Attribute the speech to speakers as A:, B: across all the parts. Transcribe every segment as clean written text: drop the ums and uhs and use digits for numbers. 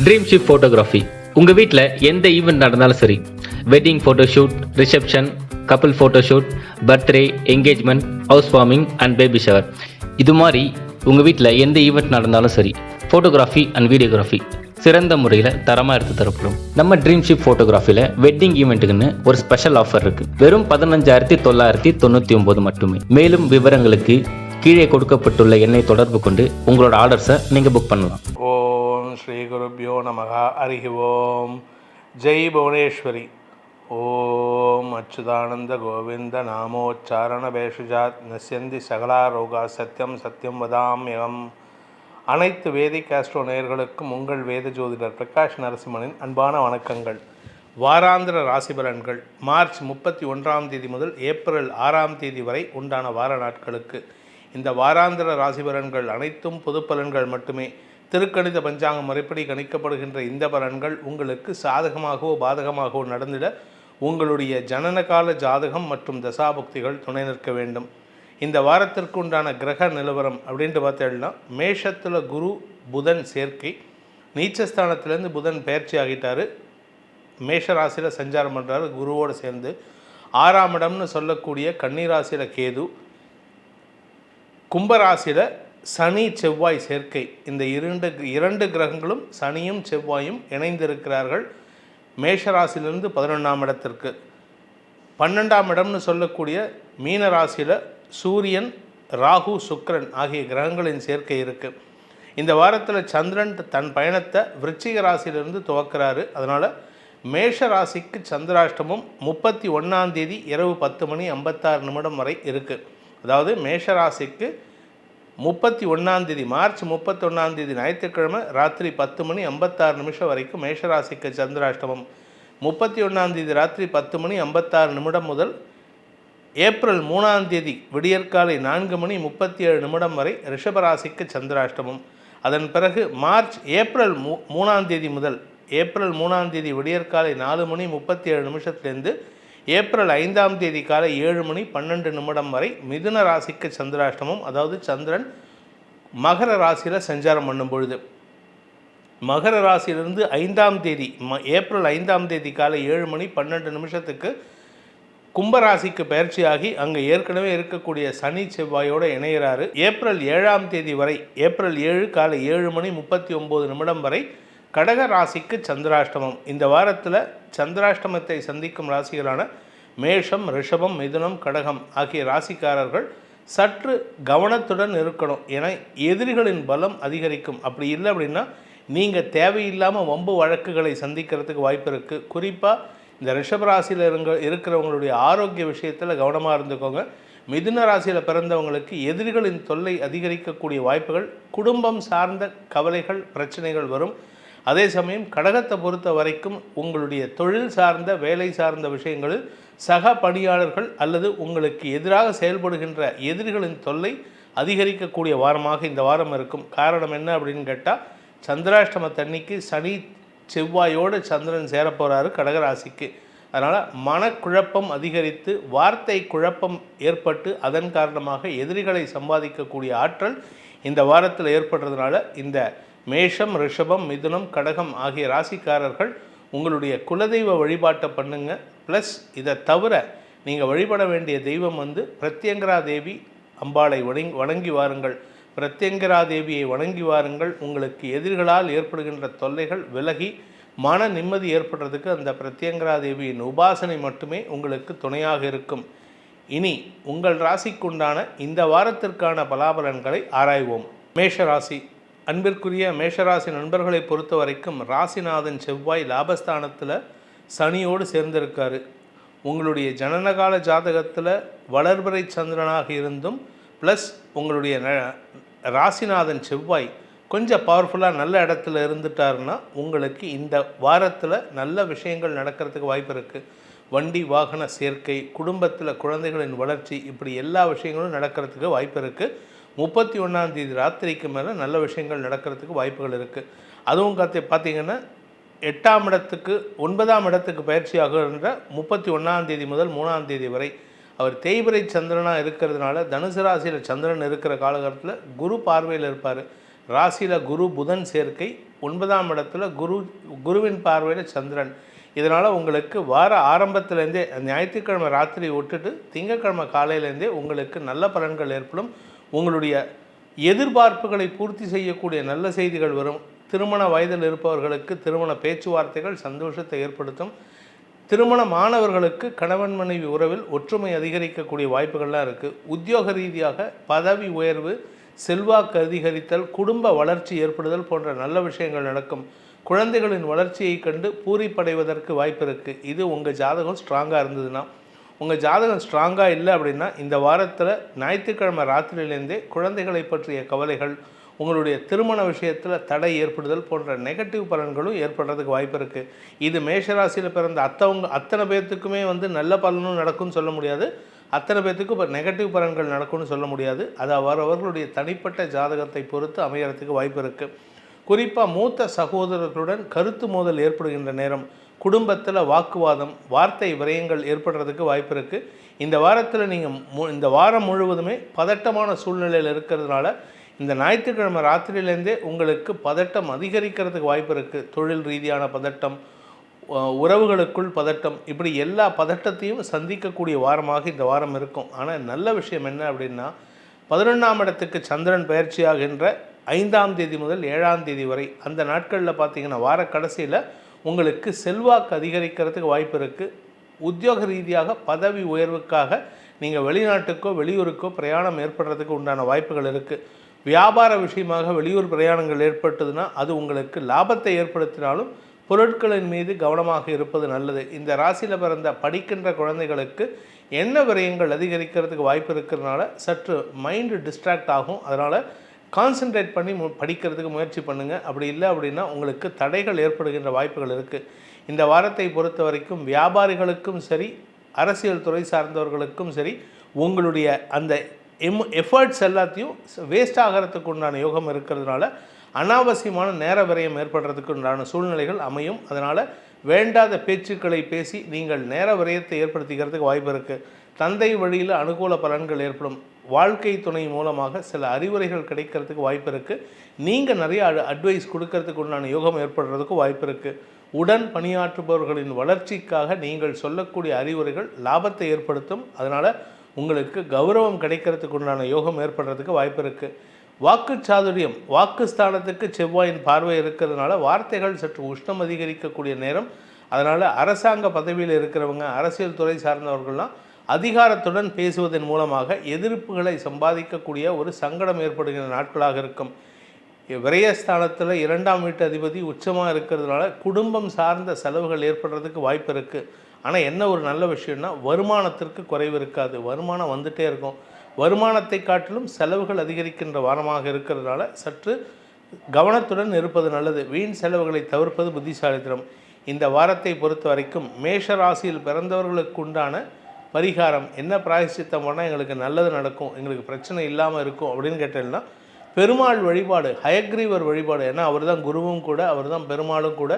A: Dream ship photography. உங்கள் வீட்டில் எந்த ஈவெண்ட் நடந்தாலும் சரி, wedding photoshoot, reception, couple photoshoot, birthday, engagement, house warming and baby shower, இது மாதிரி உங்கள் வீட்டில் எந்த ஈவெண்ட் நடந்தாலும் சரி, ஃபோட்டோகிராஃபி அண்ட் வீடியோகிராஃபி சிறந்த முறையில் தரமாக எடுத்து தரப்படும். நம்ம ட்ரீம் ஷிப் ஃபோட்டோகிராஃபியில் வெட்டிங் ஈவெண்ட்டுக்குன்னு ஒரு ஸ்பெஷல் ஆஃபர் இருக்குது. வெறும் 15,999 மட்டுமே. மேலும் விவரங்களுக்கு கீழே கொடுக்கப்பட்டுள்ள எண்ணை தொடர்பு கொண்டு உங்களோட ஆர்டர்ஸை நீங்கள் புக் பண்ணலாம்.
B: ஓம் ஸ்ரீ குருப்யோ நமஹ. ஹரிஹி ஓம். ஜெய் புவனேஸ்வரி. ஓம் அச்சுதானந்த கோவிந்த நாமோச்சாரண பேஷுஜாத் நஸ்யந்தி சகலா ரோகா சத்யம் சத்யம் வதாம்யகம். அனைத்து வேதிக் ஆஸ்ட்ரோ நேயர்களுக்கும் உங்கள் வேத ஜோதிடர் பிரகாஷ் நரசிம்மனின் அன்பான வணக்கங்கள். வாராந்திர ராசி பலன்கள் மார்ச் 31 முதல் ஏப்ரல் 6 வரை உண்டான வார நாட்களுக்கு. இந்த வாராந்திர ராசி பலன்கள் அனைத்தும் பொது பலன்கள் மட்டுமே. திருக்கணித பஞ்சாங்கம் முறைப்படி கணிக்கப்படுகின்ற இந்த பலன்கள் உங்களுக்கு சாதகமாகவோ பாதகமாகவோ நடந்திட உங்களுடைய ஜனனகால ஜாதகம் மற்றும் தசாபுக்திகள் துணை நிற்க வேண்டும். இந்த வாரத்திற்கு உண்டான கிரக நிலவரம் அப்படின்ட்டு பார்த்தேன்னா, மேஷத்தில் குரு புதன் சேர்க்கை, நீச்சஸ்தானத்திலேருந்து புதன் பயிற்சி ஆகிட்டார், மேஷ ராசியில் சஞ்சாரம் பண்ணுறாரு குருவோடு சேர்ந்து. 6ஆம் இடம்னு சொல்லக்கூடிய கன்னிராசியில் கேது, கும்பராசியில் சனி செவ்வாய் சேர்க்கை. இந்த இரண்டு கிரகங்களும் சனியும் செவ்வாயும் இணைந்திருக்கிறார்கள் மேஷராசிலிருந்து 11ஆம் இடத்திற்கு. 12ஆம் இடம்னு சொல்லக்கூடிய மீன ராசியில் சூரியன், ராகு, சுக்கிரன் ஆகிய கிரகங்களின் சேர்க்கை இருக்குது. இந்த வாரத்தில் சந்திரன் தன் பயணத்தை விருச்சிக ராசியிலிருந்து துவக்கிறாரு. அதனால் மேஷ ராசிக்கு சந்திராஷ்டமம் 31 இரவு 10:56 வரை இருக்குது. அதாவது மேஷ ராசிக்கு 31 மார்ச் 31 ஞாயிற்றுக்கிழமை ராத்திரி 10:56 வரைக்கும் மேஷராசிக்கு சந்திராஷ்டமம். 31 ராத்திரி 10:56 முதல் ஏப்ரல் 3 விடியற்காலை 4:37 வரை ரிஷபராசிக்கு சந்திராஷ்டமம். அதன் பிறகு ஏப்ரல் 3 முதல் ஏப்ரல் 3 விடியற்காலை 4:37 ஏப்ரல் 5 காலை 7:12 வரை மிதுன ராசிக்கு சந்திராஷ்டமம். அதாவது சந்திரன் மகர ராசியில் சஞ்சாரம் பண்ணும் பொழுது, மகர ராசியிலிருந்து ஏப்ரல் 5 காலை 7:12 கும்பராசிக்கு பயிற்சியாகி அங்கே ஏற்கனவே இருக்கக்கூடிய சனி செவ்வாயோடு இணைகிறாரு. ஏப்ரல் 7 வரை, ஏப்ரல் 7 காலை 7:39 வரை கடக ராசிக்கு சந்திராஷ்டமம். இந்த வாரத்தில் சந்திராஷ்டமத்தை சந்திக்கும் ராசிகளான மேஷம், ரிஷபம், மிதுனம், கடகம் ஆகிய ராசிக்காரர்கள் சற்று கவனத்துடன் இருக்கணும். ஏன்னா எதிரிகளின் பலம் அதிகரிக்கும். அப்படி இல்லை அப்படின்னா நீங்கள் தேவையில்லாமல் வம்பு வழக்குகளை சந்திக்கிறதுக்கு வாய்ப்பு இருக்குது. குறிப்பாக இந்த ரிஷபராசியில் இருக்கிறவங்களுடைய ஆரோக்கிய விஷயத்தில் கவனமாக இருந்துக்கோங்க. மிதுன ராசியில் பிறந்தவங்களுக்கு எதிரிகளின் தொல்லை அதிகரிக்கக்கூடிய வாய்ப்புகள், குடும்பம் சார்ந்த கவலைகள், பிரச்சனைகள் வரும். அதே சமயம் கடகத்தை பொறுத்த வரைக்கும் உங்களுடைய தொழில் சார்ந்த, வேலை சார்ந்த விஷயங்களில் சக பணியாளர்கள் அல்லது உங்களுக்கு எதிராக செயல்படுகின்ற எதிரிகளின் தொல்லை அதிகரிக்கக்கூடிய வாரமாக இந்த வாரம் இருக்கும். காரணம் என்ன அப்படின்னு கேட்டால், சந்திராஷ்டமத்தன்னைக்கு சனி செவ்வாயோடு சந்திரன் சேரப்போகிறாரு கடகராசிக்கு. அதனால் மனக்குழப்பம் அதிகரித்து வார்த்தை குழப்பம் ஏற்பட்டு அதன் காரணமாக எதிரிகளை சம்பாதிக்கக்கூடிய ஆற்றல் இந்த வாரத்தில் ஏற்படுறதுனால இந்த மேஷம், ரிஷபம், மிதுனம், கடகம் ஆகிய ராசிக்காரர்கள் உங்களுடைய குலதெய்வ வழிபாட்டை பண்ணுங்க. ப்ளஸ் இதை தவிர நீங்கள் வழிபட வேண்டிய தெய்வம் பிரத்யங்கரா தேவி அம்பாளை வணங்கி வாருங்கள். பிரத்யங்கரா தேவியை வணங்கி வாருங்கள். உங்களுக்கு எதிரிகளால் ஏற்படுகின்ற தொல்லைகள் விலகி மன நிம்மதி ஏற்படுறதுக்கு அந்த பிரத்யங்கரா தேவியின் உபாசனை மட்டுமே உங்களுக்கு துணையாக இருக்கும். இனி உங்கள் ராசிக்குண்டான இந்த வாரத்திற்கான பலாபலன்களை ஆராய்வோம். மேஷராசி. அன்பிற்குரிய மேஷராசி நண்பர்களை பொறுத்த வரைக்கும் ராசிநாதன் செவ்வாய் லாபஸ்தானத்தில் சனியோடு சேர்ந்திருக்காரு. உங்களுடைய ஜனனகால ஜாதகத்தில் வளர்பிறை சந்திரனாக இருந்தும் ப்ளஸ் உங்களுடைய ராசிநாதன் செவ்வாய் கொஞ்சம் பவர்ஃபுல்லாக நல்ல இடத்துல இருந்துட்டாருன்னா உங்களுக்கு இந்த வாரத்தில் நல்ல விஷயங்கள் நடக்கிறதுக்கு வாய்ப்பு இருக்குது. வண்டி வாகன சேர்க்கை, குடும்பத்தில் குழந்தைகளின் வளர்ச்சி, இப்படி எல்லா விஷயங்களும் நடக்கிறதுக்கு வாய்ப்பு இருக்குது. 31 ராத்திரிக்கு மேலே நல்ல விஷயங்கள் நடக்கிறதுக்கு வாய்ப்புகள் இருக்குது. அதுவும் பார்த்தீங்கன்னா 8ஆம் இடத்துக்கு 9ஆம் இடத்துக்கு பயிற்சி ஆகுகின்ற 31 முதல் 3 வரை அவர் தேய்பிறை சந்திரனாக இருக்கிறதுனால தனுசு ராசியில் சந்திரன் இருக்கிற காலகட்டத்தில் குரு பார்வையில் இருப்பார். ராசியில் குரு புதன் சேர்க்கை, 9ஆம் இடத்துல குருவின் பார்வையில் சந்திரன். இதனால் உங்களுக்கு வார ஆரம்பத்துலேருந்தே ஞாயிற்றுக்கிழமை ராத்திரி விட்டுட்டு திங்கட்கிழமை காலையிலேருந்தே உங்களுக்கு நல்ல பலன்கள் ஏற்படும். உங்களுடைய எதிர்பார்ப்புகளை பூர்த்தி செய்யக்கூடிய நல்ல செய்திகள் வரும். திருமண வயதில் இருப்பவர்களுக்கு திருமண பேச்சுவார்த்தைகள் சந்தோஷத்தை ஏற்படுத்தும். திருமணமானவர்களுக்கு கணவன் மனைவி உறவில் ஒற்றுமை அதிகரிக்கக்கூடிய வாய்ப்புகள்லாம் இருக்குது. உத்தியோக ரீதியாக பதவி உயர்வு, செல்வாக்கு அதிகரித்தல், குடும்ப வளர்ச்சி ஏற்படுதல் போன்ற நல்ல விஷயங்கள் நடக்கும். குழந்தைகளின் வளர்ச்சியை கண்டு பூரிப்படைவதற்கு வாய்ப்பு இருக்குது. இது உங்கள் ஜாதகம் ஸ்ட்ராங்காக இருந்ததுன்னா. உங்கள் ஜாதகம் ஸ்ட்ராங்காக இல்லை அப்படின்னா இந்த வாரத்தில் ஞாயிற்றுக்கிழமை ராத்திரியிலேருந்தே குழந்தைகளை பற்றிய கவலைகள், உங்களுடைய திருமண விஷயத்தில் தடை ஏற்படுதல் போன்ற நெகட்டிவ் பலன்களும் ஏற்படுறதுக்கு வாய்ப்பு இருக்குது. இது மேஷராசியில் பிறந்த அத்தனை பேர்த்துக்குமே நல்ல பலனும் நடக்கும்னு சொல்ல முடியாது. அத்தனை பேர்த்துக்கும் இப்போ நெகட்டிவ் பலன்கள் நடக்கும்னு சொல்ல முடியாது. அது அவரவர்களுடைய தனிப்பட்ட ஜாதகத்தை பொறுத்து அமையறதுக்கு வாய்ப்பு இருக்குது. குறிப்பாக மூத்த சகோதரர்களுடன் கருத்து மோதல் ஏற்படுகின்ற நேரம், குடும்பத்தில் வாக்குவாதம், வார்த்தை விரயங்கள் ஏற்படுறதுக்கு வாய்ப்பு இருக்குது. இந்த வாரத்தில் நீங்கள் இந்த வாரம் முழுவதுமே பதட்டமான சூழ்நிலையில் இருக்கிறதுனால இந்த ஞாயிற்றுக்கிழமை ராத்திரியிலேருந்தே உங்களுக்கு பதட்டம் அதிகரிக்கிறதுக்கு வாய்ப்பு இருக்குது. தொழில் ரீதியான பதட்டம், உறவுகளுக்குள் பதட்டம், இப்படி எல்லா பதட்டத்தையும் சந்திக்கக்கூடிய வாரமாக இந்த வாரம் இருக்கும். ஆனால் நல்ல விஷயம் என்ன அப்படின்னா 11ஆம் இடத்துக்கு சந்திரன் பயிற்சியாகின்ற 5ஆம் தேதி முதல் 7ஆம் தேதி வரை அந்த நாட்களில் பார்த்திங்கன்னா வார கடைசியில் உங்களுக்கு செல்வாக்கு அதிகரிக்கிறதுக்கு வாய்ப்பு இருக்குது. உத்தியோக ரீதியாக பதவி உயர்வுக்காக நீங்கள் வெளிநாட்டுக்கோ வெளியூருக்கோ பிரயாணம் ஏற்படுறதுக்கு உண்டான வாய்ப்புகள் இருக்குது. வியாபார விஷயமாக வெளியூர் பிரயாணங்கள் ஏற்பட்டதுன்னா அது உங்களுக்கு லாபத்தை ஏற்படுத்தினாலும் பொருட்களின் மீது கவனமாக இருப்பது நல்லது. இந்த ராசியில் பிறந்த படிக்கின்ற குழந்தைகளுக்கு எண்ண விரயங்கள் அதிகரிக்கிறதுக்கு வாய்ப்பு இருக்கிறதுனால சற்று மைண்டு டிஸ்ட்ராக்ட் ஆகும். அதனால் கான்சென்ட்ரேட் பண்ணி படிக்கிறதுக்கு முயற்சி பண்ணுங்கள். அப்படி இல்லை அப்படின்னா உங்களுக்கு தடைகள் ஏற்படுகின்ற வாய்ப்புகள் இருக்குது. இந்த வாரத்தை பொறுத்த வரைக்கும் வியாபாரிகளுக்கும் சரி, அரசியல் துறை சார்ந்தவர்களுக்கும் சரி, உங்களுடைய அந்த எஃபர்ட்ஸ் எல்லாத்தையும் வேஸ்ட் ஆகிறதுக்கு உண்டான யோகம் இருக்கிறதுனால அனாவசியமான நேர விரயம் ஏற்படுறதுக்கு உண்டான சூழ்நிலைகள் அமையும். அதனால் வேண்டாத பேச்சுக்களை பேசி நீங்கள் நேர விரயத்தை ஏற்படுத்திக்கிறதுக்கு வாய்ப்பு இருக்குது. தந்தை வழியில் அனுகூல பலன்கள் ஏற்படும். வாழ்க்கை துணை மூலமாக சில அறிவுரைகள் கிடைக்கிறதுக்கு வாய்ப்பு இருக்குது. நீங்கள் நிறைய அட்வைஸ் கொடுக்கறதுக்கு உண்டான யோகம் ஏற்படுறதுக்கு வாய்ப்பு இருக்குது. உடன் பணியாற்றுபவர்களின் வளர்ச்சிக்காக நீங்கள் சொல்லக்கூடிய அறிவுரைகள் லாபத்தை ஏற்படுத்தும். அதனால் உங்களுக்கு கௌரவம் கிடைக்கிறதுக்கு உண்டான யோகம் ஏற்படுறதுக்கு வாய்ப்பு இருக்குது. வாக்கு சாதுரியம், வாக்குஸ்தானத்துக்கு செவ்வாயின் பார்வை இருக்கிறதுனால வார்த்தைகள் சற்று உஷ்ணம் அதிகரிக்கக்கூடிய நேரம். அதனால் அரசாங்க பதவியில் இருக்கிறவங்க, அரசியல் துறை சார்ந்தவர்கள்லாம் அதிகாரத்துடன் பேசுவதன் மூலமாக எதிர்ப்புகளை சம்பாதிக்கக்கூடிய ஒரு சங்கடம் ஏற்படுகிற நாட்களாக இருக்கும். விரயஸ்தானத்தில் 2ஆம் வீட்டு அதிபதி உச்சமாக இருக்கிறதுனால குடும்பம் சார்ந்த செலவுகள் ஏற்படுறதுக்கு வாய்ப்பு இருக்குது. ஆனால் என்ன ஒரு நல்ல விஷயம்னா வருமானத்திற்கு குறைவு இருக்காது. வருமானம் வந்துகிட்டே இருக்கும். வருமானத்தை காட்டிலும் செலவுகள் அதிகரிக்கின்ற வாரமாக இருக்கிறதுனால சற்று கவனத்துடன் இருப்பது நல்லது. வீண் செலவுகளை தவிர்ப்பது புத்திசாலித்தனம். இந்த வாரத்தை பொறுத்த வரைக்கும் மேஷ ராசியில் பிறந்தவர்களுக்கு உண்டான பரிகாரம் என்ன, பிராயச்சித்தம் பண்ணால் எங்களுக்கு நல்லது நடக்கும், எங்களுக்கு பிரச்சனை இல்லாமல் இருக்கும் அப்படின்னு கேட்டீங்கன்னா பெருமாள் வழிபாடு, ஹயக்ரீவர் வழிபாடு. ஏன்னா அவர் தான் குருவும் கூட, அவர் தான் பெருமாளும் கூட,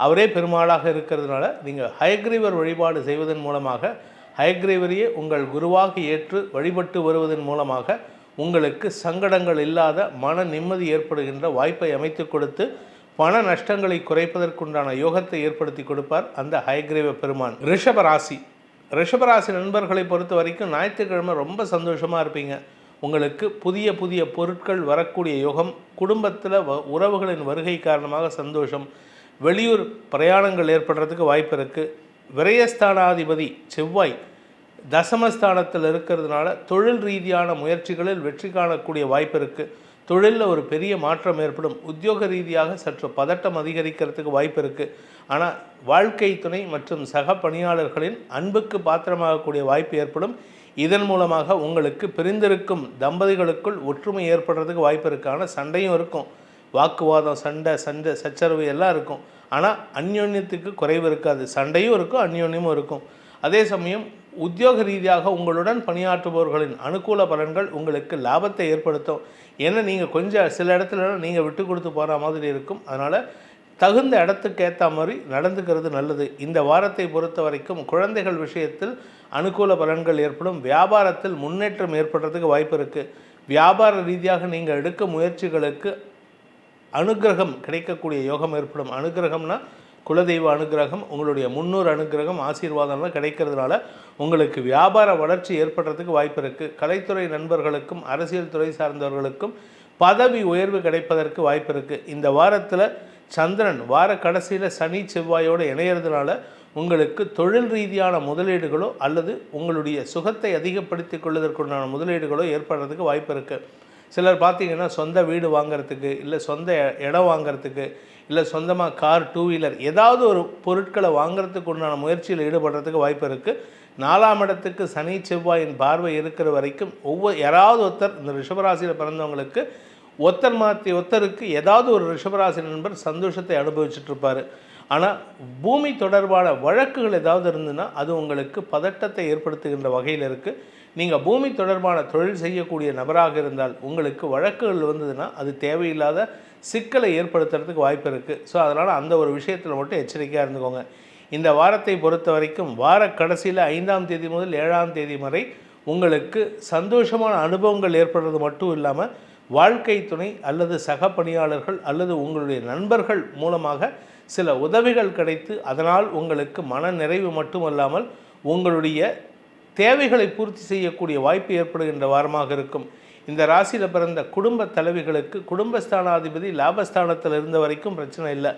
B: அவரே பெருமாளாக இருக்கிறதுனால நீங்கள் ஹயக்ரீவர் வழிபாடு செய்வதன் மூலமாக ஹயக்ரீவரையே உங்கள் குருவாக ஏற்று வழிபட்டு வருவதன் மூலமாக உங்களுக்கு சங்கடங்கள் இல்லாத மன நிம்மதி ஏற்படுகின்ற வாய்ப்பை அமைத்து கொடுத்து பண நஷ்டங்களை குறைப்பதற்குண்டான யோகத்தை ஏற்படுத்தி கொடுப்பார் அந்த ஹயக்ரீவ பெருமான். ரிஷபராசி நண்பர்களை பொறுத்த வரைக்கும் ஞாயிற்றுக்கிழமை ரொம்ப சந்தோஷமாக இருப்பீங்க. உங்களுக்கு புதிய புதிய பொருட்கள் வரக்கூடிய யோகம், குடும்பத்தில் உறவுகளின் வருகை காரணமாக சந்தோஷம், வெளியூர் பிரயாணங்கள் ஏற்படுறதுக்கு வாய்ப்பு இருக்குது. விரயஸ்தானாதிபதி செவ்வாய் தசமஸ்தானத்தில் இருக்கிறதுனால தொழில் ரீதியான முயற்சிகளில் வெற்றி காணக்கூடிய வாய்ப்பு இருக்குது. தொழிலில் ஒரு பெரிய மாற்றம் ஏற்படும். உத்தியோக ரீதியாக சற்று பதட்டம் அதிகரிக்கிறதுக்கு வாய்ப்பு இருக்குது. ஆனால் வாழ்க்கை துணை மற்றும் சக பணியாளர்களின் அன்புக்கு பாத்திரமாகக்கூடிய வாய்ப்பு ஏற்படும். இதன் மூலமாக உங்களுக்கு பிரிந்திருக்கும் தம்பதிகளுக்குள் ஒற்றுமை ஏற்படுறதுக்கு வாய்ப்பு இருக்குது. ஆனால் சண்டையும் இருக்கும், வாக்குவாதம், சண்டை சச்சரவு எல்லாம் இருக்கும். ஆனால் அந்யோன்யத்துக்கு குறைவு இருக்காது. சண்டையும் இருக்கும், அந்யோன்யமும் இருக்கும். அதே சமயம் உத்தியோக ரீதியாக உங்களுடன் பணியாற்றுபவர்களின் அனுகூல பலன்கள் உங்களுக்கு லாபத்தை ஏற்படுத்தும். ஏன்னா நீங்கள் கொஞ்சம் சில இடத்துல நீங்கள் விட்டு கொடுத்து போகிற மாதிரி இருக்கும். அதனால் தகுந்த இடத்துக்கு ஏற்ற மாதிரி நடந்துக்கிறது நல்லது. இந்த வாரத்தை பொறுத்த வரைக்கும் குழந்தைகள் விஷயத்தில் அனுகூல பலன்கள் ஏற்படும். வியாபாரத்தில் முன்னேற்றம் ஏற்படுறதுக்கு வாய்ப்பு இருக்குது. வியாபார ரீதியாக நீங்கள் எடுக்க முயற்சிகளுக்கு அனுக்கிரகம் கிடைக்கக்கூடிய யோகம் ஏற்படும். அனுக்கிரகம்னா குலதெய்வ அனுக்கிரகம், உங்களுடைய முன்னோர் அனுக்கிரகம், ஆசீர்வாதம்லாம் கிடைக்கிறதுனால உங்களுக்கு வியாபார வளர்ச்சி ஏற்படுறதுக்கு வாய்ப்பு இருக்குது. கலைத்துறை நண்பர்களுக்கும் அரசியல் துறை சார்ந்தவர்களுக்கும் பதவி உயர்வு கிடைப்பதற்கு வாய்ப்பு இருக்குது. இந்த வாரத்தில் சந்திரன் வார கடைசியில் சனி செவ்வாயோடு இணையிறதுனால உங்களுக்கு தொழில் ரீதியான முதலீடுகளோ அல்லது உங்களுடைய சுகத்தை அதிகப்படுத்திக் கொள்வதற்குண்டான முதலீடுகளோ ஏற்படுறதுக்கு வாய்ப்பு இருக்குது. சிலர் பார்த்திங்கன்னா சொந்த வீடு வாங்கிறதுக்கு, இல்லை சொந்த இடம் வாங்கிறதுக்கு, இல்லை சொந்தமாக கார், டூ வீலர் ஏதாவது ஒரு பொருட்களை வாங்கிறதுக்கு உண்டான முயற்சியில் ஈடுபடுறதுக்கு வாய்ப்பு இருக்குது. 4ஆம் இடத்துக்கு சனி செவ்வாயின் பார்வை இருக்கிற வரைக்கும் யாராவது ஒருத்தர் இந்த ரிஷபராசியில் பிறந்தவங்களுக்கு ஒருத்தர் மாற்றி ஒருத்தருக்கு ஏதாவது ஒரு ரிஷபராசி நண்பர் சந்தோஷத்தை அனுபவிச்சுட்டு இருப்பார். ஆனால் பூமி தொடர்பான வழக்குகள் ஏதாவது இருந்ததுன்னா அது உங்களுக்கு பதட்டத்தை ஏற்படுத்துகின்ற வகையில் இருக்குது. நீங்கள் பூமி தொடர்பான தொழில் செய்யக்கூடிய நபராக இருந்தால் உங்களுக்கு வழக்குகள் வந்ததுன்னா அது தேவையில்லாத சிக்கலை ஏற்படுத்துறதுக்கு வாய்ப்பு இருக்குது. ஸோ அதனால் அந்த ஒரு விஷயத்தில் மட்டும் எச்சரிக்கையாக இருந்துக்கோங்க. இந்த வாரத்தை பொறுத்த வரைக்கும் வார கடைசியில் 5ஆம் தேதி முதல் 7ஆம் தேதி வரை உங்களுக்கு சந்தோஷமான அனுபவங்கள் ஏற்படுறது மட்டும் இல்லாமல் வாழ்க்கை துணை அல்லது சக பணியாளர்கள் அல்லது உங்களுடைய நண்பர்கள் மூலமாக சில உதவிகள் கிடைத்து அதனால் உங்களுக்கு மன நிறைவு மட்டுமல்லாமல் உங்களுடைய தேவைகளை பூர்த்தி செய்யக்கூடிய வாய்ப்பு ஏற்படுகின்ற வாரமாக இருக்கும். இந்த ராசியில் பிறந்த குடும்ப தலைவிகளுக்கு குடும்பஸ்தானாதிபதி லாபஸ்தானத்தில் இருந்த வரைக்கும் பிரச்சனை இல்லை.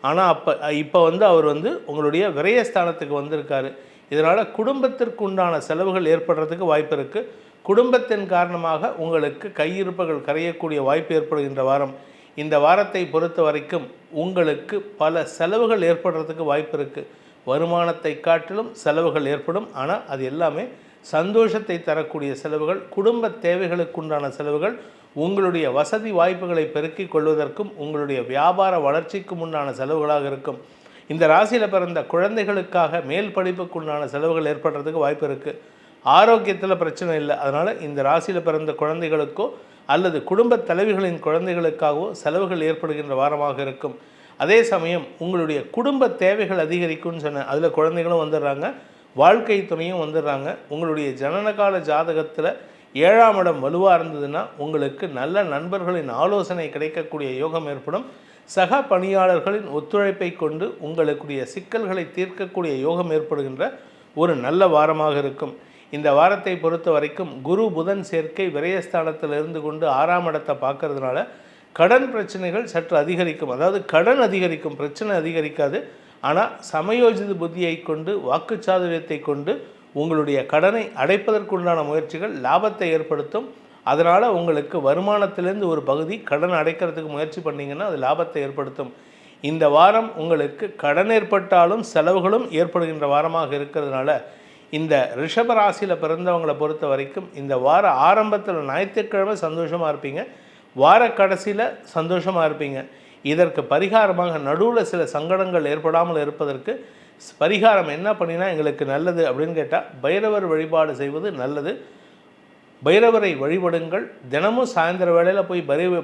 B: ஆனால் இப்போ அவர் உங்களுடைய விரயஸ்தானத்துக்கு வந்திருக்காரு. இதனால் குடும்பத்திற்கு உண்டான செலவுகள் ஏற்படுறதுக்கு வாய்ப்பு இருக்குது. குடும்பத்தின் காரணமாக உங்களுக்கு கையிருப்புகள் கரையக்கூடிய வாய்ப்பு ஏற்படுகின்ற வாரம். இந்த வாரத்தை பொறுத்த வரைக்கும் உங்களுக்கு பல செலவுகள் ஏற்படுறதுக்கு வாய்ப்பு இருக்குது. வருமானத்தை காட்டிலும் செலவுகள் ஏற்படும். ஆனால் அது எல்லாமே சந்தோஷத்தை தரக்கூடிய செலவுகள், குடும்ப தேவைகளுக்குண்டான செலவுகள், உங்களுடைய வசதி வாய்ப்புகளை பெருக்கிக் கொள்வதற்கும் உங்களுடைய வியாபார வளர்ச்சிக்கும் உண்டான செலவுகளாக இருக்கும். இந்த ராசியில் பிறந்த குழந்தைகளுக்காக மேல் படிப்புக்குண்டான செலவுகள் ஏற்படுறதுக்கு வாய்ப்பு இருக்குது. ஆரோக்கியத்தில் பிரச்சனை இல்லை. அதனால் இந்த ராசியில் பிறந்த குழந்தைகளுக்கோ அல்லது குடும்ப தலைவிகளின் குழந்தைகளுக்காகவோ செலவுகள் ஏற்படுகின்ற வாரமாக இருக்கும். அதே சமயம் உங்களுடைய குடும்ப தேவைகள் அதிகரிக்கும்னு சொன்னேன். அதில் குழந்தைகளும் வந்துடுறாங்க, வாழ்க்கை துணையும் வந்துடுறாங்க. உங்களுடைய ஜனனகால ஜாதகத்தில் 7ஆம் இடம் வலுவாக இருந்ததுன்னா உங்களுக்கு நல்ல நண்பர்களின் ஆலோசனை கிடைக்கக்கூடிய யோகம் ஏற்படும். சக பணியாளர்களின் ஒத்துழைப்பை கொண்டு உங்களுடைய சிக்கல்களை தீர்க்கக்கூடிய யோகம் ஏற்படுகின்ற ஒரு நல்ல வாரமாக இருக்கும். இந்த வாரத்தை பொறுத்த வரைக்கும் குரு புதன் சேர்க்கை விரயஸ்தானத்தில் இருந்து கொண்டு 6ஆம் இடத்தை பார்க்கறதுனால கடன் பிரச்சனைகள் சற்று அதிகரிக்கும். அதாவது கடன் அதிகரிக்கும், பிரச்சனை அதிகரிக்காது. ஆனால் சமயோஜித புத்தியை கொண்டு வாக்குச்சாதுரியத்தை கொண்டு உங்களுடைய கடனை அடைப்பதற்குண்டான முயற்சிகள் லாபத்தை ஏற்படுத்தும். அதனால் உங்களுக்கு வருமானத்திலேருந்து ஒரு பகுதி கடன் அடைக்கிறதுக்கு முயற்சி பண்ணிங்கன்னா அது லாபத்தை ஏற்படுத்தும். இந்த வாரம் உங்களுக்கு கடன் ஏற்பட்டாலும் செலவுகளும் ஏற்படுகின்ற வாரமாக இருக்கிறதுனால இந்த ரிஷபராசியில் பிறந்தவங்களை பொறுத்த வரைக்கும் இந்த வார ஆரம்பத்தில் ஞாயிற்றுக்கிழமை சந்தோஷமாக இருப்பீங்க, வார கடைசியில் சந்தோஷமாக இருப்பீங்க. இதற்கு பரிகாரமாக நடுவில் சில சங்கடங்கள் ஏற்படாமல் இருப்பதற்கு பரிகாரம் என்ன பண்ணினா எங்களுக்கு நல்லது அப்படின்னு கேட்டால் பைரவர் வழிபாடு செய்வது நல்லது. பைரவரை வழிபடுங்கள். தினமும் சாயந்தர வேளையில் போய்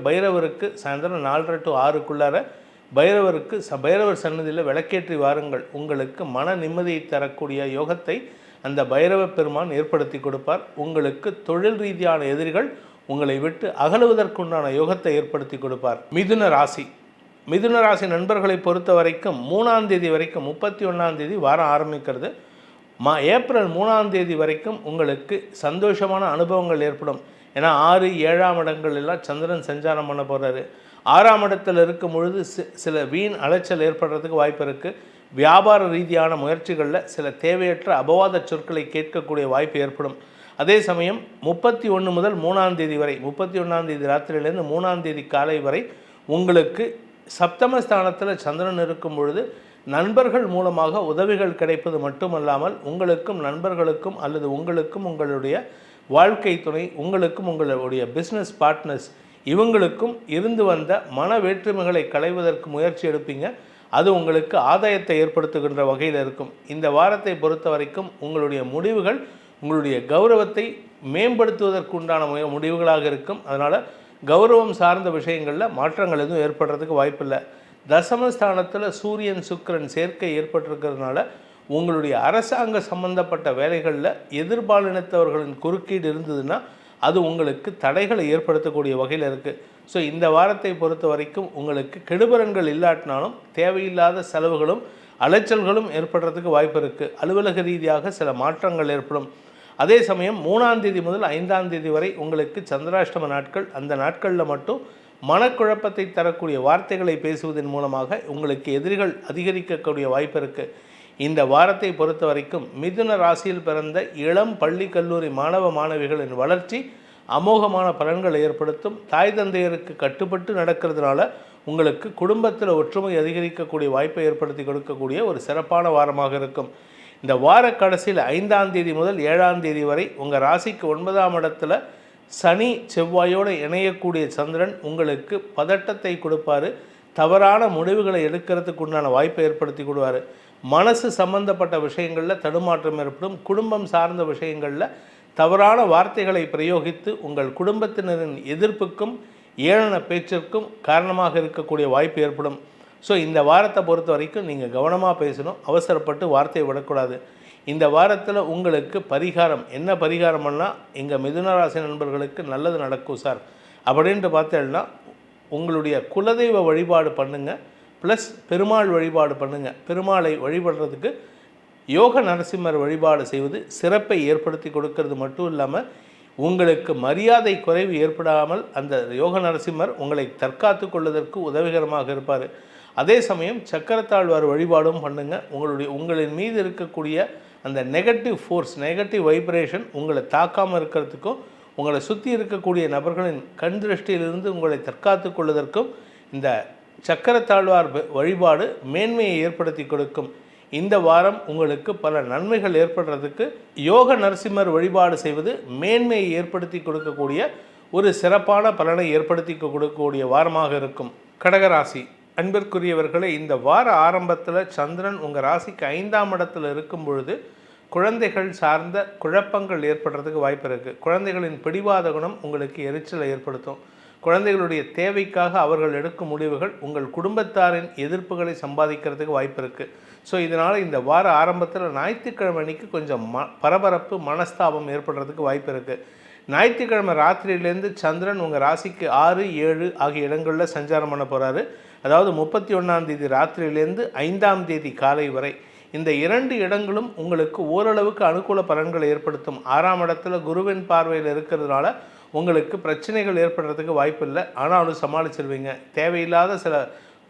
B: பைரவருக்கு சாயந்தரம் 4:30 to 6க்குள்ளார பைரவர் சன்னதியில் விளக்கேற்றி வாருங்கள். உங்களுக்கு மன நிம்மதியை தரக்கூடிய யோகத்தை அந்த பைரவ பெருமான் ஏற்படுத்தி கொடுப்பார். உங்களுக்கு தொழில் ரீதியான எதிரிகள் உங்களை விட்டு அகலுவதற்குண்டான யோகத்தை ஏற்படுத்தி கொடுப்பார். மிதுன ராசி நண்பர்களை பொறுத்த வரைக்கும் 3ஆம் தேதி வரைக்கும் 31ஆம் தேதி வாரம் ஆரம்பிக்கிறது. ஏப்ரல் 3ஆம் தேதி வரைக்கும் உங்களுக்கு சந்தோஷமான அனுபவங்கள் ஏற்படும். ஏன்னா 6, 7ஆம் இடங்கள் எல்லாம் சந்திரன் சஞ்சாரம் பண்ண போகிறாரு. 6ஆம் இடத்தில் இருக்கும் பொழுது சில வீண் அலைச்சல் ஏற்படுறதுக்கு வாய்ப்பு இருக்குது. வியாபார ரீதியான முயற்சிகளில் சில தேவையற்ற அபவாத சொற்களை கேட்கக்கூடிய வாய்ப்பு ஏற்படும். அதே சமயம் 31 முதல் 3ஆம் தேதி வரை, 31ஆம் தேதி ராத்திரியிலேருந்து 3ஆம் தேதி காலை வரை உங்களுக்கு சப்தமஸ்தானத்தில் சந்திரன் இருக்கும் பொழுது நண்பர்கள் மூலமாக உதவிகள் கிடைப்பது மட்டுமல்லாமல் உங்களுக்கும் நண்பர்களுக்கும் அல்லது உங்களுக்கும் உங்களுடைய வாழ்க்கை துணை, உங்களுக்கும் உங்களுடைய பிஸ்னஸ் பார்ட்னர்ஸ் இவங்களுக்கும் இருந்து வந்த மன வேற்றுமைகளை களைவதற்கு முயற்சி எடுப்பீங்க. அது உங்களுக்கு ஆதாயத்தை ஏற்படுத்துகின்ற வகையில் இருக்கும். இந்த வாரத்தை பொறுத்த வரைக்கும் உங்களுடைய முடிவுகள் உங்களுடைய கௌரவத்தை மேம்படுத்துவதற்குண்டான முடிவுகளாக இருக்கும். அதனால் கௌரவம் சார்ந்த விஷயங்களில் மாற்றங்கள் எதுவும் ஏற்படுறதுக்கு வாய்ப்பில்லை. தசமஸ்தானத்தில் சூரியன் சுக்கிரன் சேர்க்கை ஏற்பட்டிருக்கிறதுனால உங்களுடைய அரசாங்க சம்பந்தப்பட்ட வேலைகளில் எதிர்பாலினத்தவர்களின் குறுக்கீடு இருந்ததுன்னா அது உங்களுக்கு தடைகளை ஏற்படுத்தக்கூடிய வகையில் இருக்குது. ஸோ இந்த வாரத்தை பொறுத்த வரைக்கும் உங்களுக்கு கெடுபலன்கள் இல்லாட்டினாலும் தேவையில்லாத செலவுகளும் அலைச்சல்களும் ஏற்படுறதுக்கு வாய்ப்பு இருக்குது. அலுவலக ரீதியாக சில மாற்றங்கள் ஏற்படும். அதே சமயம் 3ஆம் தேதி முதல் 5ஆம் தேதி வரை உங்களுக்கு சந்திராஷ்டம நாட்கள். அந்த நாட்களில் மட்டும் மனக்குழப்பத்தை தரக்கூடிய வார்த்தைகளை பேசுவதன் மூலமாக உங்களுக்கு எதிரிகள் அதிகரிக்கக்கூடிய வாய்ப்பு இருக்குது. இந்த வாரத்தை பொறுத்த வரைக்கும் மிதுன ராசியில் பிறந்த இளம் பள்ளி கல்லூரி மாணவ மாணவிகளின் வளர்ச்சி அமோகமான பலன்களை ஏற்படுத்தும். தாய் தந்தையருக்கு கட்டுப்பட்டு நடக்கிறதுனால உங்களுக்கு குடும்பத்தில் ஒற்றுமை அதிகரிக்கக்கூடிய வாய்ப்பை ஏற்படுத்தி கொடுக்கக்கூடிய ஒரு சிறப்பான வாரமாக இருக்கும். இந்த வார கடைசியில் 5ஆம் தேதி முதல் 7ஆம் தேதி வரை உங்கள் ராசிக்கு 9ஆம் இடத்துல சனி செவ்வாயோடு இணையக்கூடிய சந்திரன் உங்களுக்கு பதட்டத்தை கொடுப்பார். தவறான முடிவுகளை எடுக்கிறதுக்கு உண்டான வாய்ப்பை ஏற்படுத்தி கொடுவார். மனசு சம்பந்தப்பட்ட விஷயங்களில் தடுமாற்றம் ஏற்படும். குடும்பம் சார்ந்த விஷயங்களில் தவறான வார்த்தைகளை பிரயோகித்து உங்கள் குடும்பத்தினரின் எதிர்ப்புக்கும் ஏளன பேச்சிற்கும் காரணமாக இருக்கக்கூடிய வாய்ப்பு ஏற்படும். ஸோ இந்த வாரத்தை பொறுத்த வரைக்கும் நீங்கள் கவனமாக பேசணும். அவசரப்பட்டு வார்த்தையை விடக்கூடாது. இந்த வாரத்தில் உங்களுக்கு பரிகாரம் என்ன பரிகாரம்னா, எங்கள் மிதுனராசி நண்பர்களுக்கு நல்லது நடக்கும் சார் அப்படின்ட்டு பார்த்தேன்னா உங்களுடைய குலதெய்வ வழிபாடு பண்ணுங்கள், ப்ளஸ் பெருமாள் வழிபாடு பண்ணுங்கள். பெருமாளை வழிபடுறதுக்கு யோக நரசிம்மர் வழிபாடு செய்வது சிறப்பை ஏற்படுத்தி கொடுக்கறது மட்டும் இல்லாமல் உங்களுக்கு மரியாதை குறைவு ஏற்படாமல் அந்த யோக நரசிம்மர் உங்களை தற்காத்து கொள்வதற்கு உதவிகரமாக இருப்பார். அதே சமயம் சக்கரத்தாழ்வார் வழிபாடும் பண்ணுங்கள். உங்களின் மீது இருக்கக்கூடிய அந்த நெகட்டிவ் ஃபோர்ஸ், நெகட்டிவ் வைப்ரேஷன் உங்களை தாக்காமல் இருக்கிறதுக்கும் உங்களை சுற்றி இருக்கக்கூடிய நபர்களின் கண் திருஷ்டியிலிருந்து உங்களை தற்காத்து கொள்வதற்கும் இந்த சக்கரத்தாழ்வார் வழிபாடு மேன்மையை ஏற்படுத்தி கொடுக்கும். இந்த வாரம் உங்களுக்கு பல நன்மைகள் ஏற்படுறதுக்கு யோக நரசிம்மர் வழிபாடு செய்வது மேன்மையை ஏற்படுத்தி கொடுக்கக்கூடிய ஒரு சிறப்பான பலனை ஏற்படுத்தி கொடுக்கக்கூடிய வாரமாக இருக்கும். கடகராசி அன்பிற்குரியவர்களே, இந்த வார ஆரம்பத்தில் சந்திரன் உங்கள் ராசிக்கு 5ஆம் இடத்துல இருக்கும் பொழுது குழந்தைகள் சார்ந்த குழப்பங்கள் ஏற்படுறதுக்கு வாய்ப்பு இருக்குது. குழந்தைகளின் பிடிவாத குணம் உங்களுக்கு எரிச்சலை ஏற்படுத்தும். குழந்தைகளுடைய தேவைக்காக அவர்கள் எடுக்கும் முடிவுகள் உங்கள் குடும்பத்தாரின் எதிர்ப்புகளை சம்பாதிக்கிறதுக்கு வாய்ப்பு இருக்குது. ஸோ இதனால் இந்த வார ஆரம்பத்தில் ஞாயிற்றுக்கிழமை அன்னைக்கு கொஞ்சம் பரபரப்பு மனஸ்தாபம் ஏற்படுறதுக்கு வாய்ப்பு இருக்குது. ஞாயிற்றுக்கிழமை ராத்திரியிலேருந்து சந்திரன் உங்கள் ராசிக்கு 6, 7 ஆகிய இடங்களில் சஞ்சாரம் பண்ண போகிறாரு. அதாவது 31ஆம் தேதி ராத்திரியிலேருந்து 5ஆம் தேதி காலை வரை இந்த 2 இடங்களும் உங்களுக்கு ஓரளவுக்கு அனுகூல பலன்களை ஏற்படுத்தும். 6ஆம் இடத்துல குருவின் பார்வையில் இருக்கிறதுனால உங்களுக்கு பிரச்சனைகள் ஏற்படுறதுக்கு வாய்ப்பு இல்லை. ஆனாலும் சமாளிச்சிருவீங்க. தேவையில்லாத சில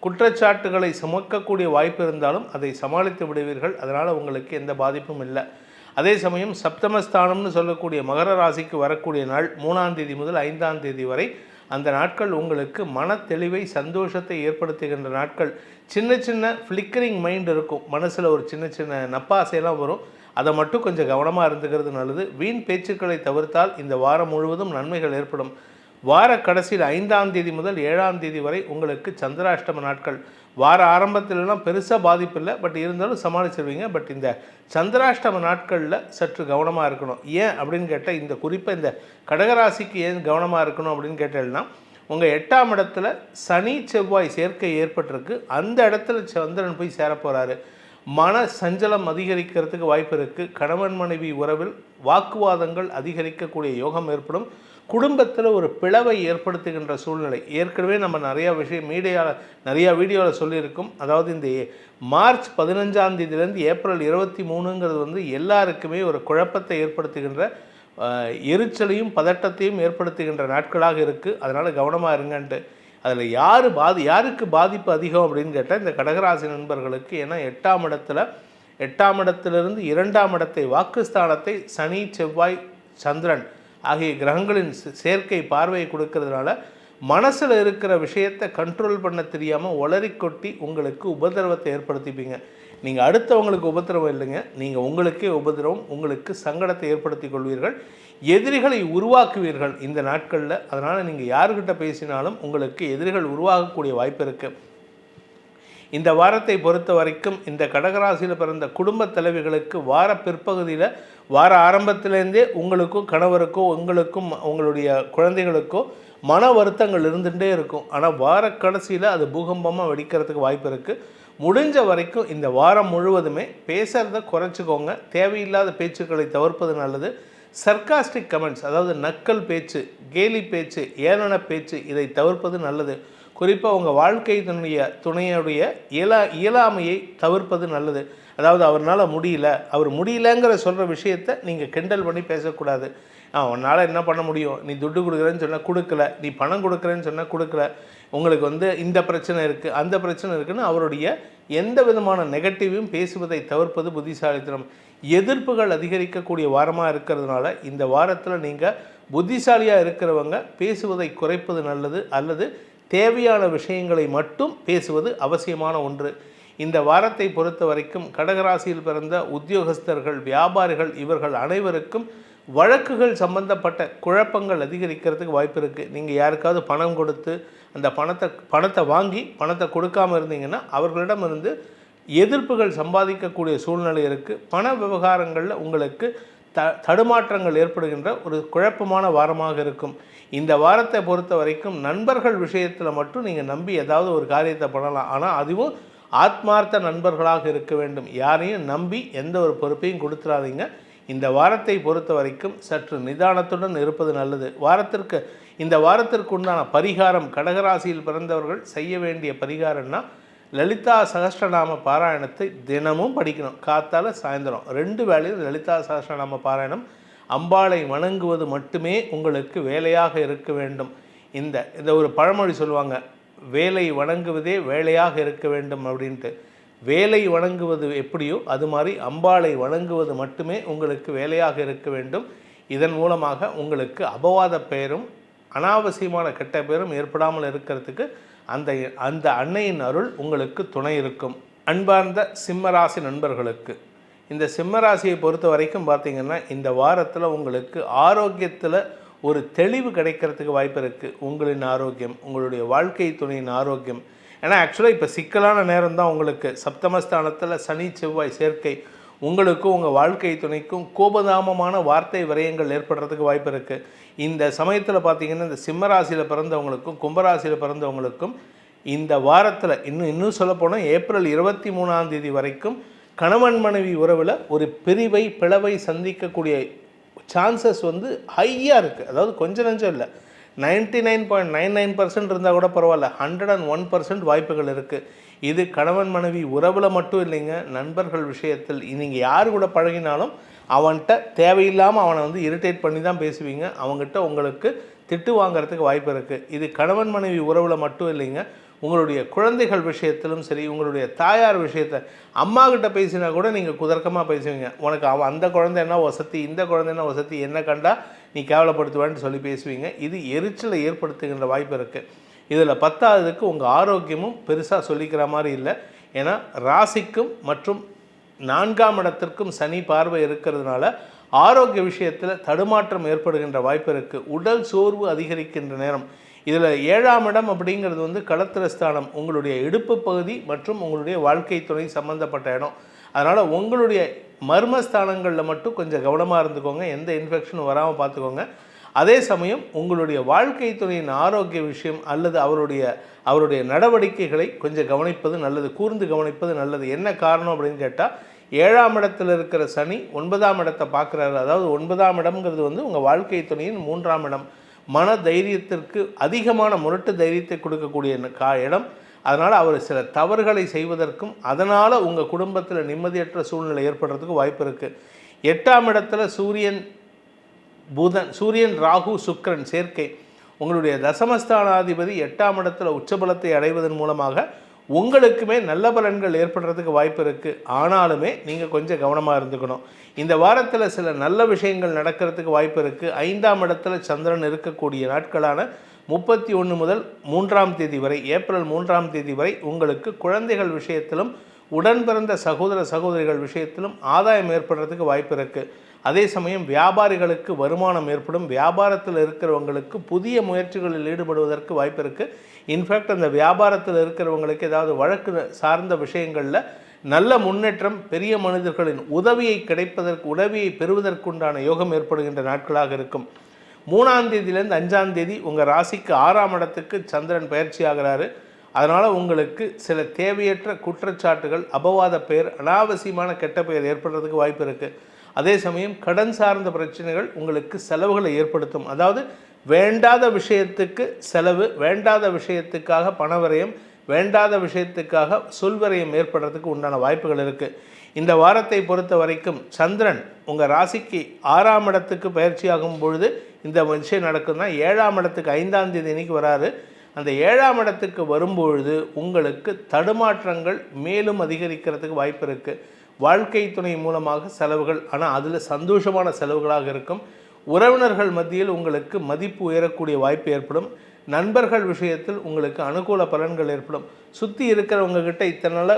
B: குற்றச்சாட்டுகளை சுமக்கக்கூடிய வாய்ப்பு இருந்தாலும் அதை சமாளித்து விடுவீர்கள். அதனால் உங்களுக்கு எந்த பாதிப்பும் இல்லை. அதே சமயம் சப்தமஸ்தானம்னு சொல்லக்கூடிய மகர ராசிக்கு வரக்கூடிய நாள் 3ஆம் தேதி முதல் 5ஆம் தேதி வரை அந்த நாட்கள் உங்களுக்கு மன தெளிவை சந்தோஷத்தை ஏற்படுத்துகின்ற நாட்கள். சின்ன சின்ன ஃப்ளிக்கரிங் மைண்ட் இருக்கும், மனசில் ஒரு சின்ன சின்ன நப்பாசையெல்லாம் வரும். அதை மட்டும் கொஞ்சம் கவனமாக இருந்துக்கிறது நல்லது. வீண் பேச்சுக்களை தவிர்த்தால் இந்த வாரம் முழுவதும் நன்மைகள் ஏற்படும். வார கடைசியில் 5ஆம் தேதி முதல் 7ஆம் தேதி வரை உங்களுக்கு சந்திராஷ்டம நாட்கள். வார ஆரம்பத்திலலாம் பெருசாக பாதிப்பு இல்லை, பட் இருந்தாலும் சமாளிச்சிருவீங்க. பட் இந்த சந்திராஷ்டம நாட்களில் சற்று கவனமாக இருக்கணும். ஏன் அப்படின்னு கேட்டால், இந்த குறிப்பாக இந்த கடகராசிக்கு ஏன் கவனமாக இருக்கணும் அப்படின்னு கேட்டேன்னா, உங்கள் 8ஆம் இடத்துல சனி செவ்வாய் சேர்க்கை ஏற்பட்டிருக்கு. அந்த இடத்துல சந்திரன் போய் சேரப்போகிறாரு. மன சஞ்சலம் அதிகரிக்கிறதுக்கு வாய்ப்பு இருக்குது. கணவன் மனைவி உறவில் வாக்குவாதங்கள் அதிகரிக்கக்கூடிய யோகம் ஏற்படும். குடும்பத்தில் ஒரு பிளவை ஏற்படுத்துகின்ற சூழ்நிலை. ஏற்கனவே நம்ம நிறையா வீடியோவில் சொல்லியிருக்கோம். அதாவது இந்த மார்ச் 15ஆம் தேதியிலேருந்து ஏப்ரல் 23ங்கிறது எல்லாருக்குமே ஒரு குழப்பத்தை ஏற்படுத்துகின்ற எரிச்சலையும் பதட்டத்தையும் ஏற்படுத்துகின்ற நாட்களாக இருக்குது. அதனால் கவனமாக இருங்கன்ட்டு. அதில் யாருக்கு பாதிப்பு அதிகம் அப்படின்னு கேட்டால் இந்த கடகராசி நண்பர்களுக்கு. ஏன்னா 8ஆம் இடத்திலிருந்து 2ஆம் இடத்தை, வாக்குஸ்தானத்தை சனி செவ்வாய் சந்திரன் ஆகிய கிரகங்களின் சேர்க்கை பார்வையை கொடுக்கறதுனால மனசில் இருக்கிற விஷயத்தை கண்ட்ரோல் பண்ண தெரியாமல் ஒளரி கொட்டி உங்களுக்கு உபதிரவத்தை ஏற்படுத்திப்பீங்க. நீங்கள் அடுத்தவங்களுக்கு உபதிரவம் இல்லைங்க, நீங்கள் உங்களுக்கே உபதிரவம், உங்களுக்கு சங்கடத்தை ஏற்படுத்தி கொள்வீர்கள். எதிரிகளை உருவாக்குவீர்கள் இந்த நாட்களில். அதனால் நீங்கள் யாருக்கிட்ட பேசினாலும் உங்களுக்கு எதிரிகள் உருவாகக்கூடிய வாய்ப்பு இருக்குது. இந்த வாரத்தை பொறுத்த வரைக்கும் இந்த கடகராசியில் பிறந்த குடும்ப தலைவிகளுக்கு வார பிற்பகுதியில், வார ஆரம்பத்திலேருந்தே உங்களுக்கும் கணவருக்கோ உங்களுக்கும் உங்களுடைய குழந்தைகளுக்கோ மன வருத்தங்கள் இருந்துகிட்டே இருக்கும். ஆனால் வார கடைசியில் அது பூகம்பமாக வெடிக்கிறதுக்கு வாய்ப்பு இருக்குது. முடிஞ்ச வரைக்கும் இந்த வாரம் முழுவதுமே பேசுகிறத குறைச்சிக்கோங்க. தேவையில்லாத பேச்சுக்களை தவிர்ப்பது நல்லது. சர்காஸ்டிக் கமெண்ட்ஸ், அதாவது நக்கல் பேச்சு, கேலி பேச்சு, ஏளன பேச்சு, இதை தவிர்ப்பது நல்லது. குறிப்பாக உங்கள் வாழ்க்கை துணையுடைய இயலாமையை தவிர்ப்பது நல்லது. அதாவது அவர்னால் முடியல, அவர் முடியலங்கிற சொல்கிற விஷயத்தை நீங்கள் கிண்டல் பண்ணி பேசக்கூடாது. உன்னால் என்ன பண்ண முடியும், நீ துட்டு கொடுக்குறேன்னு சொன்னால் கொடுக்கல, நீ பணம் கொடுக்குறேன்னு சொன்னால் கொடுக்கல, உங்களுக்கு இந்த பிரச்சனை இருக்குது, அந்த பிரச்சனை இருக்குதுன்னு அவருடைய எந்த விதமான நெகட்டிவையும் பேசுவதை தவிர்ப்பது புத்திசாலித்தனம். எதிர்ப்புகள் அதிகரிக்கக்கூடிய வாரமாக இருக்கிறதுனால இந்த வாரத்தில் நீங்கள் புத்திசாலியாக இருக்கிறவங்க பேசுவதை குறைப்பது நல்லது, அல்லது தேவையான விஷயங்களை மட்டும் பேசுவது அவசியமான ஒன்று. இந்த வாரத்தை பொறுத்த வரைக்கும் கடகராசியில் பிறந்த உத்தியோகஸ்தர்கள், வியாபாரிகள், இவர்கள் அனைவருக்கும் வழக்குகள் சம்பந்தப்பட்ட குழப்பங்கள் அதிகரிக்கிறதுக்கு வாய்ப்பு இருக்குது. நீங்கள் யாருக்காவது பணம் கொடுத்து அந்த பணத்தை வாங்கி பணத்தை கொடுக்காமல் இருந்தீங்கன்னா அவர்களிடமிருந்து எதிர்ப்புகள் சம்பாதிக்கக்கூடிய சூழ்நிலை இருக்குது. பண விவகாரங்களில் உங்களுக்கு தடுமாற்றங்கள் ஏற்படுகின்ற ஒரு குழப்பமான வாரமாக இருக்கும். இந்த வாரத்தை பொறுத்த வரைக்கும் நண்பர்கள் விஷயத்தில் மட்டும் நீங்கள் நம்பி ஏதாவது ஒரு காரியத்தை பண்ணலாம். ஆனால் அதுவும் ஆத்மார்த்த நண்பர்களாக இருக்க வேண்டும். யாரையும் நம்பி எந்த ஒரு பொறுப்பையும் கொடுத்துடாதீங்க. இந்த வாரத்தை பொறுத்த வரைக்கும் சற்று நிதானத்துடன் இருப்பது நல்லது. இந்த வாரத்திற்கு உண்டான பரிகாரம், கடகராசியில் பிறந்தவர்கள் செய்ய வேண்டிய பரிகாரம்னா லலிதா சகஸ்ரநாம பாராயணத்தை தினமும் படிக்கணும். காத்தால சாயந்தரம் 2 வேளையும் லலிதா சகஸ்ரநாம பாராயணம், அம்பாளை வணங்குவது மட்டுமே உங்களுக்கு வேலையாக இருக்க வேண்டும். இந்த ஒரு பழமொழி சொல்லுவாங்க, வேலை வணங்குவதே வேலையாக இருக்க வேண்டும் அப்படின்ட்டு. வேலை வணங்குவது எப்படியோ அது மாதிரி அம்பாளை வணங்குவது மட்டுமே உங்களுக்கு வேலையாக இருக்க வேண்டும். இதன் மூலமாக உங்களுக்கு அபவாத பெயரும் அனாவசியமான கெட்ட பெயரும் ஏற்படாமல் இருக்கிறதுக்கு அந்த அன்னையின் அருள் உங்களுக்கு துணை இருக்கும். அன்பார்ந்த சிம்மராசி நண்பர்களுக்கு, இந்த சிம்மராசியை பொறுத்த வரைக்கும் பார்த்திங்கன்னா இந்த வாரத்தில் உங்களுக்கு ஆரோக்கியத்தில் ஒரு தெளிவு கிடைக்கிறதுக்கு வாய்ப்பு இருக்குது. உங்களின் ஆரோக்கியம், உங்களுடைய வாழ்க்கை துணையின் ஆரோக்கியம். ஏன்னா ஆக்சுவலாக இப்போ சிக்கலான நேரம் தான் உங்களுக்கு. சப்தமஸ்தானத்தில் சனி செவ்வாய் சேர்க்கை உங்களுக்கும் உங்கள் வாழ்க்கை துணைக்கும் கோபதாமமான வார்த்தை விரயங்கள் ஏற்படுறதுக்கு வாய்ப்பு இருக்குது. இந்த சமயத்தில் பார்த்திங்கன்னா இந்த சிம்மராசியில் பிறந்தவங்களுக்கும் கும்பராசியில் பிறந்தவங்களுக்கும் இந்த வாரத்தில் இன்னும் சொல்லப்போனால் ஏப்ரல் 23ஆம் தேதி வரைக்கும் கணவன் மனைவி உறவில் ஒரு பிளவை சந்திக்கக்கூடிய சான்சஸ் ஹையாக இருக்குது. அதாவது கொஞ்சம் நஞ்சம் இல்லை, 99.99% இருந்தால் கூட பரவாயில்ல, 101% வாய்ப்புகள் இருக்குது. இது கணவன் மனைவி உறவில் மட்டும் இல்லைங்க, நண்பர்கள் விஷயத்தில். நீங்கள் யார் கூட பழகினாலும் அவன்கிட்ட தேவையில்லாமல் அவனை இரிட்டேட் பண்ணி தான் பேசுவீங்க. அவங்ககிட்ட உங்களுக்கு திட்டு வாங்கிறதுக்கு வாய்ப்பு இருக்குது. இது கணவன் மனைவி உறவில் மட்டும் இல்லைங்க, உங்களுடைய குழந்தைகள் விஷயத்திலும் சரி, உங்களுடைய தாயார் விஷயத்தை அம்மா கிட்ட பேசினா கூட நீங்கள் குதர்க்கமாக பேசுவீங்க. உனக்கு அந்த குழந்தை என்ன வசதி, இந்த குழந்தை என்ன வசதி, என்ன கண்டா நீ கேவலப்படுத்துவான்னு சொல்லி பேசுவீங்க. இது எரிச்சலை ஏற்படுத்துகின்ற வாய்ப்பு இருக்குது. இதில் 10ஆவதுக்கு உங்கள் ஆரோக்கியமும் பெருசாக சொல்லிக்கிற மாதிரி இல்லை. ஏன்னா ராசிக்கும் மற்றும் 4ஆம் இடத்திற்கும் சனி பார்வை இருக்கிறதுனால ஆரோக்கிய விஷயத்தில் தடுமாற்றம் ஏற்படுகின்ற வாய்ப்பு இருக்குது. உடல் சோர்வு அதிகரிக்கின்ற நேரம். இதில் 7ஆம் இடம் அப்படிங்கிறது களத்திரஸ்தானம், உங்களுடைய இடுப்பு பகுதி மற்றும் உங்களுடைய வாழ்க்கை துணை சம்பந்தப்பட்ட இடம். அதனால் உங்களுடைய மர்மஸ்தானங்களில் மட்டும் கொஞ்சம் கவனமாக இருந்துக்கோங்க, எந்த இன்ஃபெக்ஷனும் வராமல் பார்த்துக்கோங்க. அதே சமயம் உங்களுடைய வாழ்க்கை துணையின் ஆரோக்கிய விஷயம் அல்லது அவருடைய நடவடிக்கைகளை கொஞ்சம் கவனிப்பது நல்லது, கூர்ந்து கவனிப்பது நல்லது. என்ன காரணம் அப்படின்னு கேட்டால் 7ஆம் இடத்தில் இருக்கிற சனி 9ஆம் இடத்தை பார்க்குறாரு. அதாவது 9ஆம் இடம்ங்கிறது உங்கள் வாழ்க்கை துணையின் 3ஆம் இடம். மன தைரியத்திற்கு அதிகமான முரட்டு தைரியத்தை கொடுக்கக்கூடிய இடம். அதனால் அவர் சில தவறுகளை செய்வதற்கும் அதனால் உங்கள் குடும்பத்தில் நிம்மதியற்ற சூழ்நிலை ஏற்படுறதுக்கு வாய்ப்பு இருக்குது. 8ஆம் இடத்துல சூரியன் ராகு சுக்கிரன் சேர்க்கை. உங்களுடைய தசமஸ்தானாதிபதி 8ஆம் இடத்துல உச்சபலத்தை அடைவதன் மூலமாக உங்களுக்குமே நல்ல பலன்கள் ஏற்படுறதுக்கு வாய்ப்பு இருக்குது. ஆனாலுமே நீங்கள் கொஞ்சம் கவனமாக இருந்துக்கணும். இந்த வாரத்தில் சில நல்ல விஷயங்கள் நடக்கிறதுக்கு வாய்ப்பு இருக்குது. 5ஆம் இடத்துல சந்திரன் இருக்கக்கூடிய நாட்களான 31 முதல் 3ஆம் தேதி வரை, ஏப்ரல் 3ஆம் தேதி வரை உங்களுக்கு குழந்தைகள் விஷயத்திலும் உடன் பிறந்த சகோதர சகோதரிகள் விஷயத்திலும் ஆதாயம் ஏற்படுறதுக்கு வாய்ப்பு இருக்குது. அதே சமயம் வியாபாரிகளுக்கு வருமானம் ஏற்படும். வியாபாரத்தில் இருக்கிறவங்களுக்கு புதிய முயற்சிகளில் ஈடுபடுவதற்கு வாய்ப்பு இருக்குது. இன்ஃபேக்ட் அந்த வியாபாரத்தில் இருக்கிறவங்களுக்கு ஏதாவது வழக்கு சார்ந்த விஷயங்களில் நல்ல முன்னேற்றம், பெரிய மனிதர்களின் உதவியை பெறுவதற்குண்டான யோகம் ஏற்படுகின்ற நாட்களாக இருக்கும். 3ஆம் தேதியிலேருந்து 5ஆம் தேதி உங்கள் ராசிக்கு 6ஆம் இடத்துக்கு சந்திரன் பயிற்சி ஆகிறாரு. அதனால் உங்களுக்கு சில தேவையற்ற குற்றச்சாட்டுகள், அபவாத பெயர், அனாவசியமான கெட்ட பெயர் ஏற்படுறதுக்கு வாய்ப்பு இருக்குது. அதே சமயம் கடன் சார்ந்த பிரச்சனைகள் உங்களுக்கு செலவுகளை ஏற்படுத்தும். அதாவது வேண்டாத விஷயத்துக்கு செலவு, வேண்டாத விஷயத்துக்காக பணவரையும், வேண்டாத விஷயத்துக்காக சொல்வரையும் ஏற்படுறதுக்கு உண்டான வாய்ப்புகள் இருக்குது. இந்த வாரத்தை பொறுத்த வரைக்கும் சந்திரன் உங்கள் ராசிக்கு 6ஆம் இடத்துக்கு பயிற்சியாகும் பொழுது இந்த விஷயம் நடக்குதுன்னா 7ஆம் இடத்துக்கு 5ஆம் தேதி அன்னைக்கு வராரு. அந்த 7ஆம் இடத்துக்கு வரும்பொழுது உங்களுக்கு தடுமாற்றங்கள் மேலும் அதிகரிக்கிறதுக்கு வாய்ப்பு இருக்குது. வாழ்க்கை துணை மூலமாக செலவுகள், ஆனால் அதில் சந்தோஷமான செலவுகளாக இருக்கும். உறவினர்கள் மத்தியில் உங்களுக்கு மதிப்பு உயரக்கூடிய வாய்ப்பு ஏற்படும். நண்பர்கள் விஷயத்தில் உங்களுக்கு அனுகூல பலன்கள் ஏற்படும். சுற்றி இருக்கிறவங்க கிட்ட இத்தனை நாள்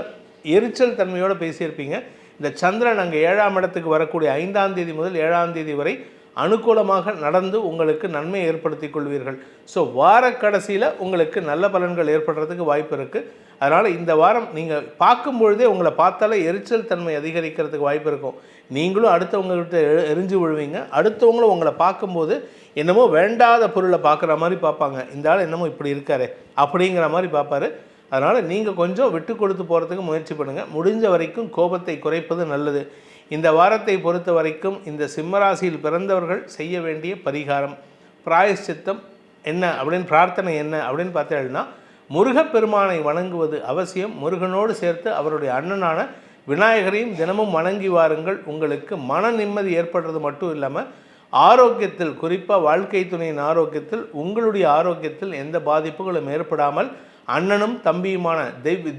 B: எரிச்சல் தன்மையோடு பேசியிருப்பீங்க. இந்த சந்திரன் அங்கே 7ஆம் இடத்துக்கு வரக்கூடிய 5ஆம் தேதி முதல் 7ஆம் தேதி வரை அனுகூலமாக நடந்து உங்களுக்கு நன்மை ஏற்படுத்தி கொள்வீர்கள். ஸோ வார கடைசியில் உங்களுக்கு நல்ல பலன்கள் ஏற்படுறதுக்கு வாய்ப்பு இருக்குது. அதனால் இந்த வாரம் நீங்கள் பார்க்கும்பொழுதே உங்களை பார்த்தாலே எரிச்சல் தன்மை அதிகரிக்கிறதுக்கு வாய்ப்பு இருக்கும். நீங்களும் அடுத்தவங்ககிட்ட எரிஞ்சு விழுவீங்க. அடுத்தவங்களும் உங்களை பார்க்கும்போது என்னமோ வேண்டாத பொருளை பார்க்குற மாதிரி பார்ப்பாங்க. இந்த ஆள் என்னமோ இப்படி இருக்காரு அப்படிங்கிற மாதிரி பார்ப்பாரு. அதனால் நீங்கள் கொஞ்சம் விட்டு கொடுத்து போகிறதுக்கு முயற்சி பண்ணுங்கள். முடிஞ்ச வரைக்கும் கோபத்தை குறைப்பது நல்லது. இந்த வாரத்தை பொறுத்த வரைக்கும் இந்த சிம்மராசியில் பிறந்தவர்கள் செய்ய வேண்டிய பரிகாரம், பிராயஷ்சித்தம் என்ன அப்படின்னு, பிரார்த்தனை என்ன அப்படின்னு பார்த்தீங்கன்னா, முருகப்பெருமானை வணங்குவது அவசியம். முருகனோடு சேர்த்து அவருடைய அண்ணனான விநாயகரையும் தினமும் வணங்கி வாருங்கள். உங்களுக்கு மன நிம்மதி ஏற்படுறது மட்டும் இல்லாமல் ஆரோக்கியத்தில், குறிப்பாக வாழ்க்கை துணையின் ஆரோக்கியத்தில், உங்களுடைய ஆரோக்கியத்தில் எந்த பாதிப்புகளும் ஏற்படாமல் அண்ணனும் தம்பியுமான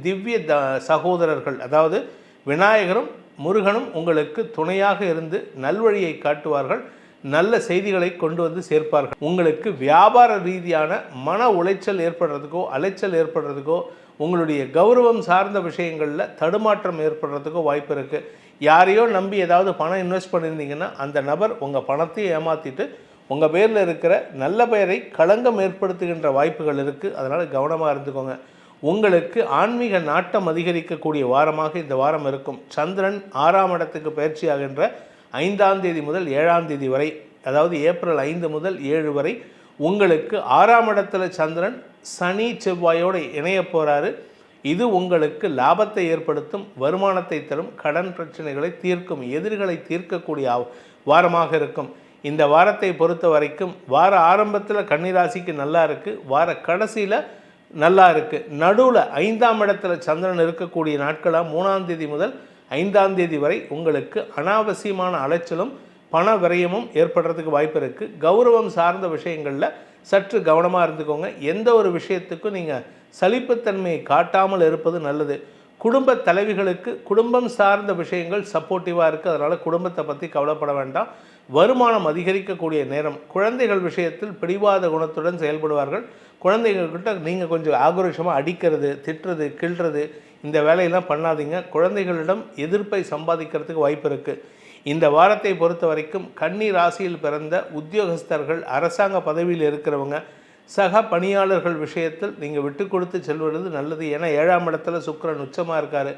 B: திவ்ய சகோதரர்கள், அதாவது விநாயகரும் முருகனும் உங்களுக்கு துணையாக இருந்து நல்வழியை காட்டுவார்கள். நல்ல செய்திகளை கொண்டு வந்து சேர்ப்பார்கள். உங்களுக்கு வியாபார ரீதியான மன உளைச்சல் ஏற்படுறதுக்கோ அலைச்சல் ஏற்படுறதுக்கோ, உங்களுடைய கௌரவம் சார்ந்த விஷயங்களில் தடுமாற்றம் ஏற்படுறதுக்கோ வாய்ப்பு இருக்குது. யாரையோ நம்பி ஏதாவது பணம் இன்வெஸ்ட் பண்ணியிருந்தீங்கன்னா அந்த நபர் உங்கள் பணத்தையும் ஏமாற்றிட்டு உங்கள் பேரில் இருக்கிற நல்ல பெயரை களங்கம் ஏற்படுத்துகின்ற வாய்ப்புகள் இருக்குது. அதனால் கவனமாக இருந்துக்கோங்க. உங்களுக்கு ஆன்மீக நாட்டம் அதிகரிக்கக்கூடிய வாரமாக இந்த வாரம் இருக்கும். சந்திரன் 6ஆம் இடத்துக்கு பயிற்சியாகின்ற 5ஆம் தேதி முதல் 7ஆம் தேதி வரை, அதாவது ஏப்ரல் 5 முதல் 7 வரை உங்களுக்கு 6ஆம் இடத்துல சந்திரன் சனி செவ்வாயோடு இணைய போகிறாரு. இது உங்களுக்கு லாபத்தை ஏற்படுத்தும், வருமானத்தை தரும், கடன் பிரச்சனைகளை தீர்க்கும், எதிரிகளை தீர்க்கக்கூடிய வாரமாக இருக்கும். இந்த வாரத்தை பொறுத்த வரைக்கும் வார ஆரம்பத்தில் கன்னிராசிக்கு நல்லா இருக்குது, வார கடைசியில் நல்லா இருக்குது. நடுவில் 5ஆம் இடத்துல சந்திரன் இருக்கக்கூடிய நாட்களாக 3ஆம் தேதி முதல் 5ஆம் தேதி வரை உங்களுக்கு அனாவசியமான அலைச்சலும் பண விரயமும் ஏற்படுறதுக்கு வாய்ப்பு இருக்குது. கௌரவம் சார்ந்த விஷயங்களில் சற்று கவனமாக இருந்துக்கோங்க. எந்த ஒரு விஷயத்துக்கும் நீங்கள் சலிப்புத்தன்மையை காட்டாமல் இருப்பது நல்லது. குடும்ப தலைவிகளுக்கு குடும்பம் சார்ந்த விஷயங்கள் சப்போர்ட்டிவாக இருக்குது. அதனால் குடும்பத்தை பற்றி கவலைப்பட வேண்டாம். வருமானம் அதிகரிக்கக்கூடிய நேரம். குழந்தைகள் விஷயத்தில் பிடிவாத குணத்துடன் செயல்படுவார்கள். குழந்தைகள்கிட்ட நீங்கள் கொஞ்சம் ஆக்ரோஷமாக அடிக்கிறது, திட்டுறது, கிள்றது, இந்த வேலையெல்லாம் பண்ணாதீங்க. குழந்தைகளிடம் எதிர்ப்பை சம்பாதிக்கிறதுக்கு வாய்ப்பு இருக்குது. இந்த வாரத்தை பொறுத்த வரைக்கும் கன்னி ராசியில் பிறந்த உத்தியோகஸ்தர்கள், அரசாங்க பதவியில் இருக்கிறவங்க, சக பணியாளர்கள் விஷயத்தில் நீங்கள் விட்டு கொடுத்து செல்வது நல்லது. ஏன்னா 7ஆம் இடத்துல சுக்கிரன் உச்சமாக இருக்கார்.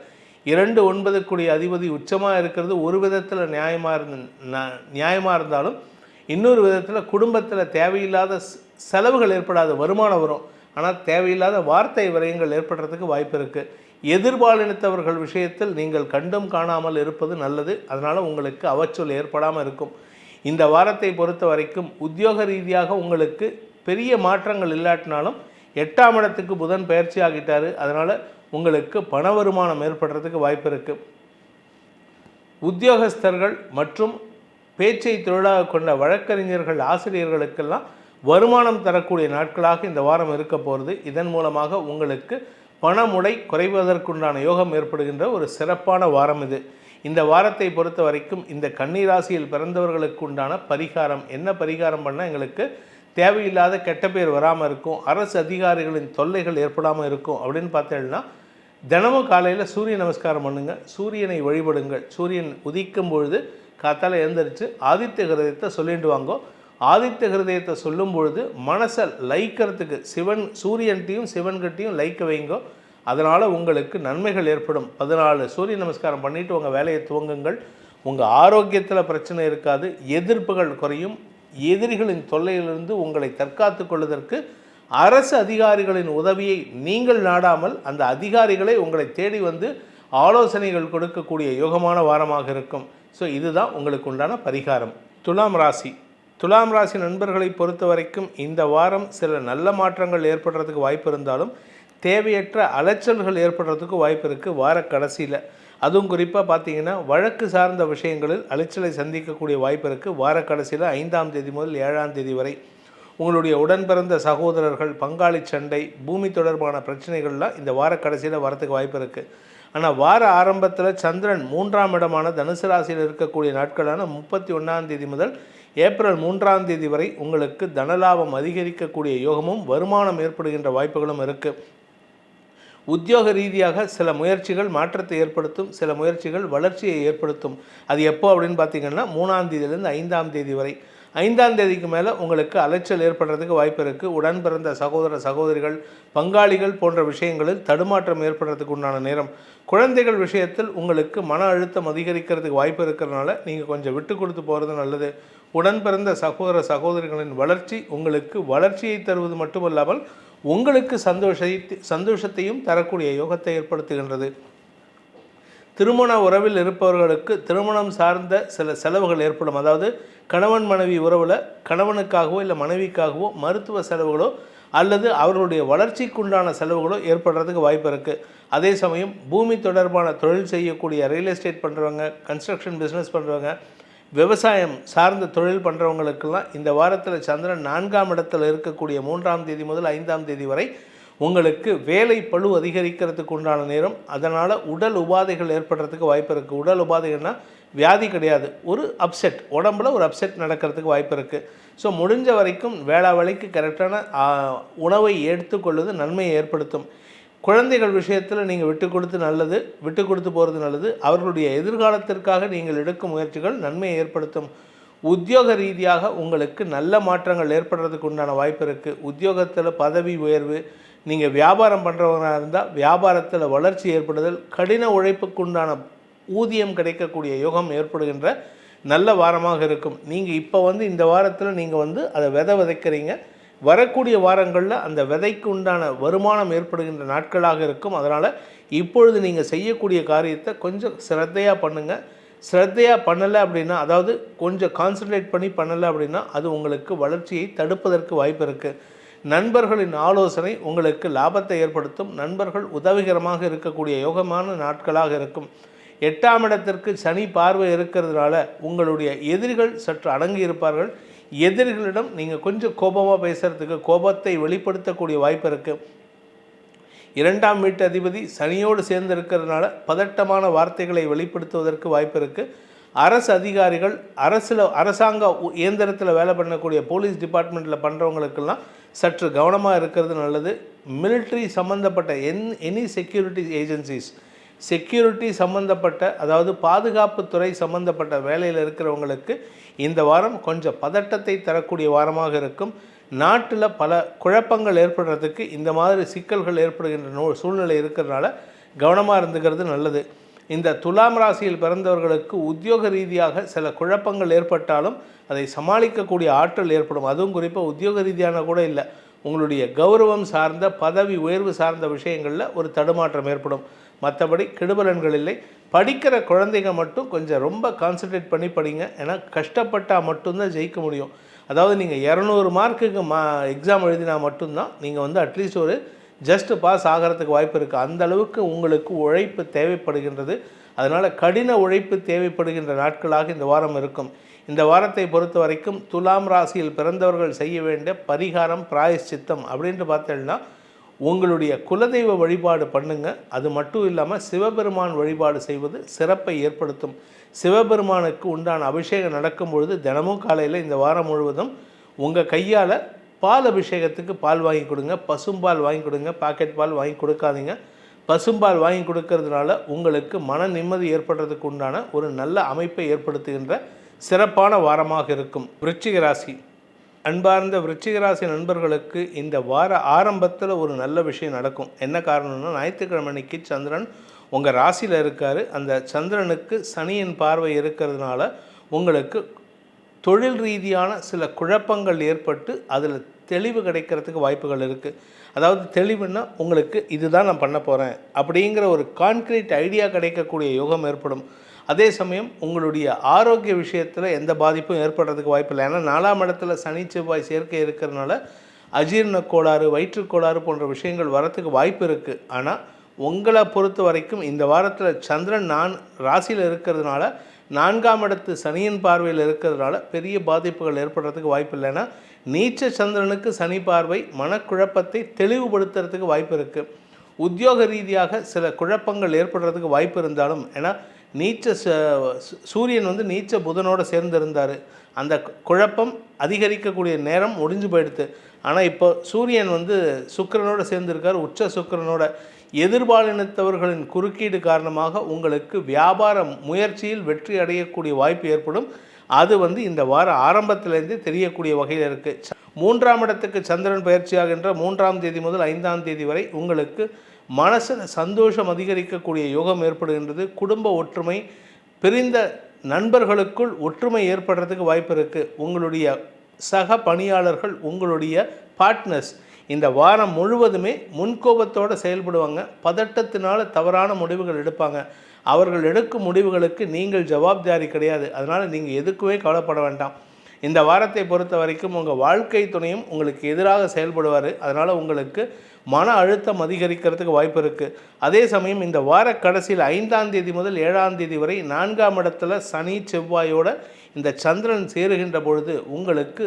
B: 2-9 அதிபதி உச்சமாக இருக்கிறது ஒரு விதத்தில் நியாயமாக இருந்தாலும், இன்னொரு விதத்தில் குடும்பத்தில் தேவையில்லாத செலவுகள் ஏற்படாது, வருமானம் வரும். ஆனால் தேவையில்லாத வார்த்தை விரயங்கள் ஏற்படுறதுக்கு வாய்ப்பு இருக்குது. எதிர்பாலினத்தவர்கள் விஷயத்தில் நீங்கள் கண்டும் காணாமல் இருப்பது நல்லது. அதனால் உங்களுக்கு அவச்சொல் ஏற்படாமல் இருக்கும். இந்த வாரத்தை பொறுத்த வரைக்கும் உத்தியோக ரீதியாக உங்களுக்கு பெரிய மாற்றங்கள் இல்லாட்டினாலும் 8ஆம் இடத்துக்கு புதன் பயிற்சி ஆகிட்டார். அதனால் உங்களுக்கு பண வருமானம் ஏற்படுறதுக்கு வாய்ப்பு இருக்குது. உத்தியோகஸ்தர்கள் மற்றும் பேச்சை தொழிலாக கொண்ட வழக்கறிஞர்கள், ஆசிரியர்களுக்கெல்லாம் வருமானம் தரக்கூடிய நாட்களாக இந்த வாரம் இருக்க போகிறது. இதன் மூலமாக உங்களுக்கு பணமுடை குறைவதற்குண்டான யோகம் ஏற்படுகின்ற ஒரு சிறப்பான வாரம் இது. இந்த வாரத்தை பொறுத்த வரைக்கும் இந்த கன்னிராசியில் பிறந்தவர்களுக்கு உண்டான பரிகாரம் என்ன? பரிகாரம் பண்ணால் எங்களுக்கு தேவையில்லாத கெட்ட பேர் வராமல் இருக்கும், அரசு அதிகாரிகளின் தொல்லைகள் ஏற்படாமல் இருக்கும் அப்படின்னு பார்த்தீங்கன்னா, தினமும் காலையில் சூரிய நமஸ்காரம் பண்ணுங்கள், சூரியனை வழிபடுங்கள். சூரியன் உதிக்கும் பொழுது காத்தால் எழுந்திரிச்சு ஆதித்ய ஹிருதயத்தை சொல்லிட்டு வாங்கோ. ஆதித்ய ஹிருதயத்தை சொல்லும் பொழுது மனசை லைக்கிறதுக்கு சூரியன்கிட்டையும் சிவன்கிட்டையும் லைக்க வைங்கோ. அதனால் உங்களுக்கு நன்மைகள் ஏற்படும். 14 சூரிய நமஸ்காரம் பண்ணிவிட்டு உங்கள் வேலையை துவங்குங்கள். உங்கள் ஆரோக்கியத்தில் பிரச்சனை இருக்காது, எதிர்ப்புகள் குறையும். எதிரிகளின் தொல்லையிலிருந்து உங்களை தற்காத்து கொள்வதற்கு அரசு அதிகாரிகளின் உதவியை நீங்கள் நாடாமல் அந்த அதிகாரிகளே உங்களை தேடி வந்து ஆலோசனைகள் கொடுக்கக்கூடிய யோகமான வாரமாக இருக்கும். ஸோ இதுதான் உங்களுக்கு உண்டான பரிகாரம். துலாம் ராசி. துலாம் ராசி நண்பர்களை பொறுத்த வரைக்கும் இந்த வாரம் சில நல்ல மாற்றங்கள் ஏற்படுறதுக்கு வாய்ப்பு இருந்தாலும் தேவையற்ற அலைச்சல்கள் ஏற்படுறதுக்கு வாய்ப்பு இருக்குது வார கடைசியில். அதுவும் குறிப்பாக பார்த்தீங்கன்னா வழக்கு சார்ந்த விஷயங்களில் அலைச்சலை சந்திக்கக்கூடிய வாய்ப்பு இருக்குது வார கடைசியில் 5ஆம் தேதி முதல் 7ஆம் தேதி வரை. உங்களுடைய உடன் பிறந்த சகோதரர்கள், பங்காளி சண்டை, பூமி தொடர்பான பிரச்சனைகள்லாம் இந்த வார கடைசியில் வரத்துக்கு வாய்ப்பு இருக்குது. ஆனால் வார ஆரம்பத்தில் சந்திரன் 3ஆம் இடமான தனுசு ராசியில் இருக்கக்கூடிய நாட்களான 31ஆம் தேதி முதல் ஏப்ரல் 3ஆம் தேதி வரை உங்களுக்கு தனலாபம் அதிகரிக்கக்கூடிய யோகமும் வருமானம் ஏற்படுகின்ற வாய்ப்புகளும் இருக்குது. உத்தியோக ரீதியாக சில முயற்சிகள் மாற்றத்தை ஏற்படுத்தும், சில முயற்சிகள் வளர்ச்சியை ஏற்படுத்தும். அது எப்போ அப்படின்னு பார்த்தீங்கன்னா 3ஆம் தேதியிலேருந்து 5ஆம் தேதி வரை. 5ஆம் தேதிக்கு மேலே உங்களுக்கு அலைச்சல் ஏற்படுறதுக்கு வாய்ப்பு இருக்குது. உடன் பிறந்த சகோதர சகோதரிகள், பங்காளிகள் போன்ற விஷயங்களில் தடுமாற்றம் ஏற்படுறதுக்கு உண்டான நேரம். குழந்தைகள் விஷயத்தில் உங்களுக்கு மன அழுத்தம் அதிகரிக்கிறதுக்கு வாய்ப்பு இருக்கிறதுனால நீங்கள் கொஞ்சம் விட்டு கொடுத்து போகிறது நல்லது. உடன் பிறந்த சகோதர சகோதரிகளின் வளர்ச்சி உங்களுக்கு வளர்ச்சியை தருவது மட்டுமல்லாமல் உங்களுக்கு சந்தோஷத்தையும் தரக்கூடிய யோகத்தை ஏற்படுத்துகின்றது. திருமண உறவில் இருப்பவர்களுக்கு திருமணம் சார்ந்த சில செலவுகள் ஏற்படும். அதாவது கணவன் மனைவி உறவில் கணவனுக்காகவோ இல்லை மனைவிக்காகவோ மருத்துவ செலவுகளோ அல்லது அவர்களுடைய வளர்ச்சிக்குண்டான செலவுகளோ ஏற்படுறதுக்கு வாய்ப்பு இருக்குது. அதே சமயம் பூமி தொடர்பான தொழில் செய்யக்கூடிய ரியல் எஸ்டேட் பண்ணுறவங்க, கன்ஸ்ட்ரக்ஷன் பிஸ்னஸ் பண்ணுறவங்க, விவசாயம் சார்ந்த தொழில் பண்ணுறவங்களுக்கெல்லாம் இந்த வாரத்தில் சந்திரன் 4ஆம் இடத்தில் இருக்கக்கூடிய 3ஆம் தேதி முதல் 5ஆம் தேதி வரை உங்களுக்கு வேலை பளு அதிகரிக்கிறதுக்கு உண்டான நேரம். அதனால் உடல் உபாதைகள் ஏற்படுறதுக்கு வாய்ப்பு இருக்குது. உடல் உபாதைகள்னால் வியாதி கிடையாது, ஒரு அப்செட், உடம்புல ஒரு அப்செட் நடக்கிறதுக்கு வாய்ப்பு இருக்குது. ஸோ முடிஞ்ச வரைக்கும் வேளைக்கு கரெக்டான உணவை எடுத்துக்கொள்வது நன்மையை ஏற்படுத்தும். குழந்தைகள் விஷயத்தில் நீங்கள் விட்டு கொடுத்து போகிறது நல்லது. அவர்களுடைய எதிர்காலத்திற்காக நீங்கள் எடுக்கும் முயற்சிகள் நன்மையை ஏற்படுத்தும். உத்தியோக ரீதியாக உங்களுக்கு நல்ல மாற்றங்கள் ஏற்படுறதுக்கு உண்டான வாய்ப்பு இருக்குது. உத்தியோகத்தில் பதவி உயர்வு, நீங்கள் வியாபாரம் பண்ணுறவங்களாக இருந்தால் வியாபாரத்தில் வளர்ச்சி ஏற்படுதல், கடின உழைப்புக்கு உண்டான ஊதியம் கிடைக்கக்கூடிய யோகம் ஏற்படுகின்ற நல்ல வாரமாக இருக்கும். நீங்கள் இப்போ இந்த வாரத்தில் நீங்கள் அதை விதைக்கிறீங்க. வரக்கூடிய வாரங்களில் அந்த விதைக்கு உண்டான வருமானம் ஏற்படுகின்ற நாட்களாக இருக்கும். அதனால் இப்பொழுது நீங்கள் செய்யக்கூடிய காரியத்தை கொஞ்சம் சிரத்தையாக பண்ணுங்கள். சிரத்தையாக பண்ணலை அப்படின்னா, அதாவது கொஞ்சம் கான்சன்ட்ரேட் பண்ணி பண்ணலை அப்படின்னா அது உங்களுக்கு வளர்ச்சியை தடுப்பதற்கு வாய்ப்பு இருக்குது. நண்பர்களின் ஆலோசனை உங்களுக்கு லாபத்தை ஏற்படுத்தும். நண்பர்கள் உதவிகரமாக இருக்கக்கூடிய யோகமான நாட்களாக இருக்கும். 8ஆம் இடத்திற்கு சனி பார்வை இருக்கிறதுனால உங்களுடைய எதிரிகள் சற்று அடங்கி இருப்பார்கள். எதிரிகளிடம் நீங்கள் கொஞ்சம் கோபமாக பேசுகிறதுக்கு, கோபத்தை வெளிப்படுத்தக்கூடிய வாய்ப்பு இருக்குது. 2ஆம் வீட்டு அதிபதி சனியோடு சேர்ந்து இருக்கிறதுனால பதட்டமான வார்த்தைகளை வெளிப்படுத்துவதற்கு வாய்ப்பு இருக்குது. அரசு அதிகாரிகள், அரசாங்க இயந்திரத்தில் வேலை பண்ணக்கூடிய போலீஸ் டிபார்ட்மெண்ட்டில் பண்ணுறவங்களுக்கெல்லாம் சற்று கவனமாக இருக்கிறது நல்லது. மிலிட்ரி சம்மந்தப்பட்ட எனி செக்யூரிட்டி ஏஜென்சிஸ், செக்யூரிட்டி சம்மந்தப்பட்ட, அதாவது பாதுகாப்புத்துறை சம்மந்தப்பட்ட வேலையில் இருக்கிறவங்களுக்கு இந்த வாரம் கொஞ்சம் பதட்டத்தை தரக்கூடிய வாரமாக இருக்கும். நாட்டில் பல குழப்பங்கள் ஏற்படுறதுக்கு இந்த மாதிரி சிக்கல்கள் ஏற்படுகின்ற சூழ்நிலை இருக்கிறதுனால கவனமாக இருந்துக்கிறது நல்லது. இந்த துலாம் ராசியில் பிறந்தவர்களுக்கு உத்தியோக ரீதியாக சில குழப்பங்கள் ஏற்பட்டாலும் அதை சமாளிக்கக்கூடிய ஆற்றல் ஏற்படும். அதுவும் குறிப்பாக உத்தியோக ரீதியான கூட இல்லை, உங்களுடைய கௌரவம் சார்ந்த, பதவி உயர்வு சார்ந்த விஷயங்களில் ஒரு தடுமாற்றம் ஏற்படும். மற்றபடி கெடுபலன்கள் இல்லை. படிக்கிற குழந்தைங்க மட்டும் கொஞ்சம் ரொம்ப கான்சன்ட்ரேட் பண்ணி படிங்க. ஏன்னா கஷ்டப்பட்டால் மட்டும்தான் ஜெயிக்க முடியும். அதாவது நீங்கள் 200 மார்க்குக்கு எக்ஸாம் எழுதினா மட்டும்தான் நீங்கள் அட்லீஸ்ட் ஒரு ஜஸ்ட் பாஸ் ஆகிறதுக்கு வாய்ப்பு இருக்குது. அந்த அளவுக்கு உங்களுக்கு உழைப்பு தேவைப்படுகின்றது. அதனால் கடின உழைப்பு தேவைப்படுகின்ற நாட்களாக இந்த வாரம் இருக்கும். இந்த வாரத்தை பொறுத்த வரைக்கும் துலாம் ராசியில் பிறந்தவர்கள் செய்ய வேண்டிய பரிகாரம், பிராயஷ்சித்தம் அப்படின்ட்டு பார்த்தீங்கன்னா, உங்களுடைய குலதெய்வ வழிபாடு பண்ணுங்க. அது மட்டும் இல்லாமல் சிவபெருமான் வழிபாடு செய்வது சிறப்பை ஏற்படுத்தும். சிவபெருமானுக்கு உண்டான அபிஷேகம் நடக்கும் பொழுது தினமும் காலையில் இந்த வாரம் முழுவதும் உங்கள் கையால் பால் அபிஷேகத்துக்கு பால் வாங்கி கொடுங்க. பசும்பால் வாங்கி கொடுங்க, பாக்கெட் பால் வாங்கி கொடுக்காதீங்க. பசும்பால் வாங்கி கொடுக்கறதுனால உங்களுக்கு மன நிம்மதி ஏற்படுறதுக்கு உண்டான ஒரு நல்ல அமைப்பை ஏற்படுத்துகின்ற சிறப்பான வாரமாக இருக்கும். விருச்சிக ராசி. அன்பார்ந்த விருச்சிக ராசி நண்பர்களுக்கு இந்த வார ஆரம்பத்தில் ஒரு நல்ல விஷயம் நடக்கும். என்ன காரணம்னா, ஞாயிற்றுக்கிழமை அன்னைக்கு சந்திரன் உங்கள் ராசியில் இருக்கார். அந்த சந்திரனுக்கு சனியின் பார்வை இருக்கிறதுனால உங்களுக்கு தொழில் ரீதியான சில குழப்பங்கள் ஏற்பட்டு அதில் தெளிவு கிடைக்கிறதுக்கு வாய்ப்புகள் இருக்குது. அதாவது தெளிவுன்னா, உங்களுக்கு இதுதான் நான் பண்ண போகிறேன் அப்படிங்கிற ஒரு கான்க்ரீட் ஐடியா கிடைக்கக்கூடிய யோகம் ஏற்படும். அதே சமயம் உங்களுடைய ஆரோக்கிய விஷயத்தில் எந்த பாதிப்பும் ஏற்படுறதுக்கு வாய்ப்பில்லை. ஏன்னா 4ஆம் இடத்துல சனி செவ்வாய் சேர்க்கை இருக்கிறதுனால அஜீரண கோளாறு, வயிற்றுக்கோளாறு போன்ற விஷயங்கள் வரத்துக்கு வாய்ப்பு இருக்குது. ஆனால் உங்களை பொறுத்த வரைக்கும் இந்த வாரத்தில் சந்திரன் ராசியில் இருக்கிறதுனால 4ஆம் இடத்து சனியின் பார்வையில் இருக்கிறதுனால பெரிய பாதிப்புகள் ஏற்படுறதுக்கு வாய்ப்பு இல்லைன்னா நீச்ச சந்திரனுக்கு சனி பார்வை மனக்குழப்பத்தை தெளிவுபடுத்துறதுக்கு வாய்ப்பு இருக்குது. உத்தியோக ரீதியாக சில குழப்பங்கள் ஏற்படுறதுக்கு வாய்ப்பு இருந்தாலும், ஏன்னா சூரியன் நீச்ச புதனோடு சேர்ந்திருந்தார், அந்த குழப்பம் அதிகரிக்கக்கூடிய நேரம் முடிஞ்சு போயிடுது. ஆனால் இப்போ சூரியன் சுக்கிரனோடு சேர்ந்திருக்கார், உச்ச சுக்கிரனோட. எதிர்பாலினத்தவர்களின் குறுக்கீடு காரணமாக உங்களுக்கு வியாபார முயற்சியில் வெற்றி அடையக்கூடிய வாய்ப்பு ஏற்படும். அது இந்த வார ஆரம்பத்திலேருந்து தெரியக்கூடிய வகையில் இருக்குது. 3ஆம் இடத்துக்கு சந்திரன் பயிற்சியாகின்ற 3ஆம் தேதி முதல் 5ஆம் தேதி வரை உங்களுக்கு மனசில் சந்தோஷம் அதிகரிக்கக்கூடிய யோகம் ஏற்படுகின்றது. குடும்ப ஒற்றுமை, பிரிந்த நண்பர்களுக்குள் ஒற்றுமை ஏற்படுறதுக்கு வாய்ப்பு இருக்குது. உங்களுடைய சக பணியாளர்கள், உங்களுடைய பார்ட்னர்ஸ் இந்த வாரம் முழுவதுமே முன்கோபத்தோடு செயல்படுவாங்க. பதட்டத்தினால தவறான முடிவுகள் எடுப்பாங்க. அவர்கள் எடுக்கும் முடிவுகளுக்கு நீங்கள் ஜவாப்தாரி கிடையாது. அதனால் நீங்கள் எதுக்குமே கவலைப்பட வேண்டாம். இந்த வாரத்தை பொறுத்த வரைக்கும் உங்கள் வாழ்க்கை துணையும் உங்களுக்கு எதிராக செயல்படுவார். அதனால் உங்களுக்கு மன அழுத்தம் அதிகரிக்கிறதுக்கு வாய்ப்பு இருக்குது. அதே சமயம் இந்த வார கடைசியில் 5ஆம் தேதி முதல் 7ஆம் தேதி வரை 4ஆம் இடத்துல சனி செவ்வாயோட இந்த சந்திரன் சேருகின்ற பொழுது உங்களுக்கு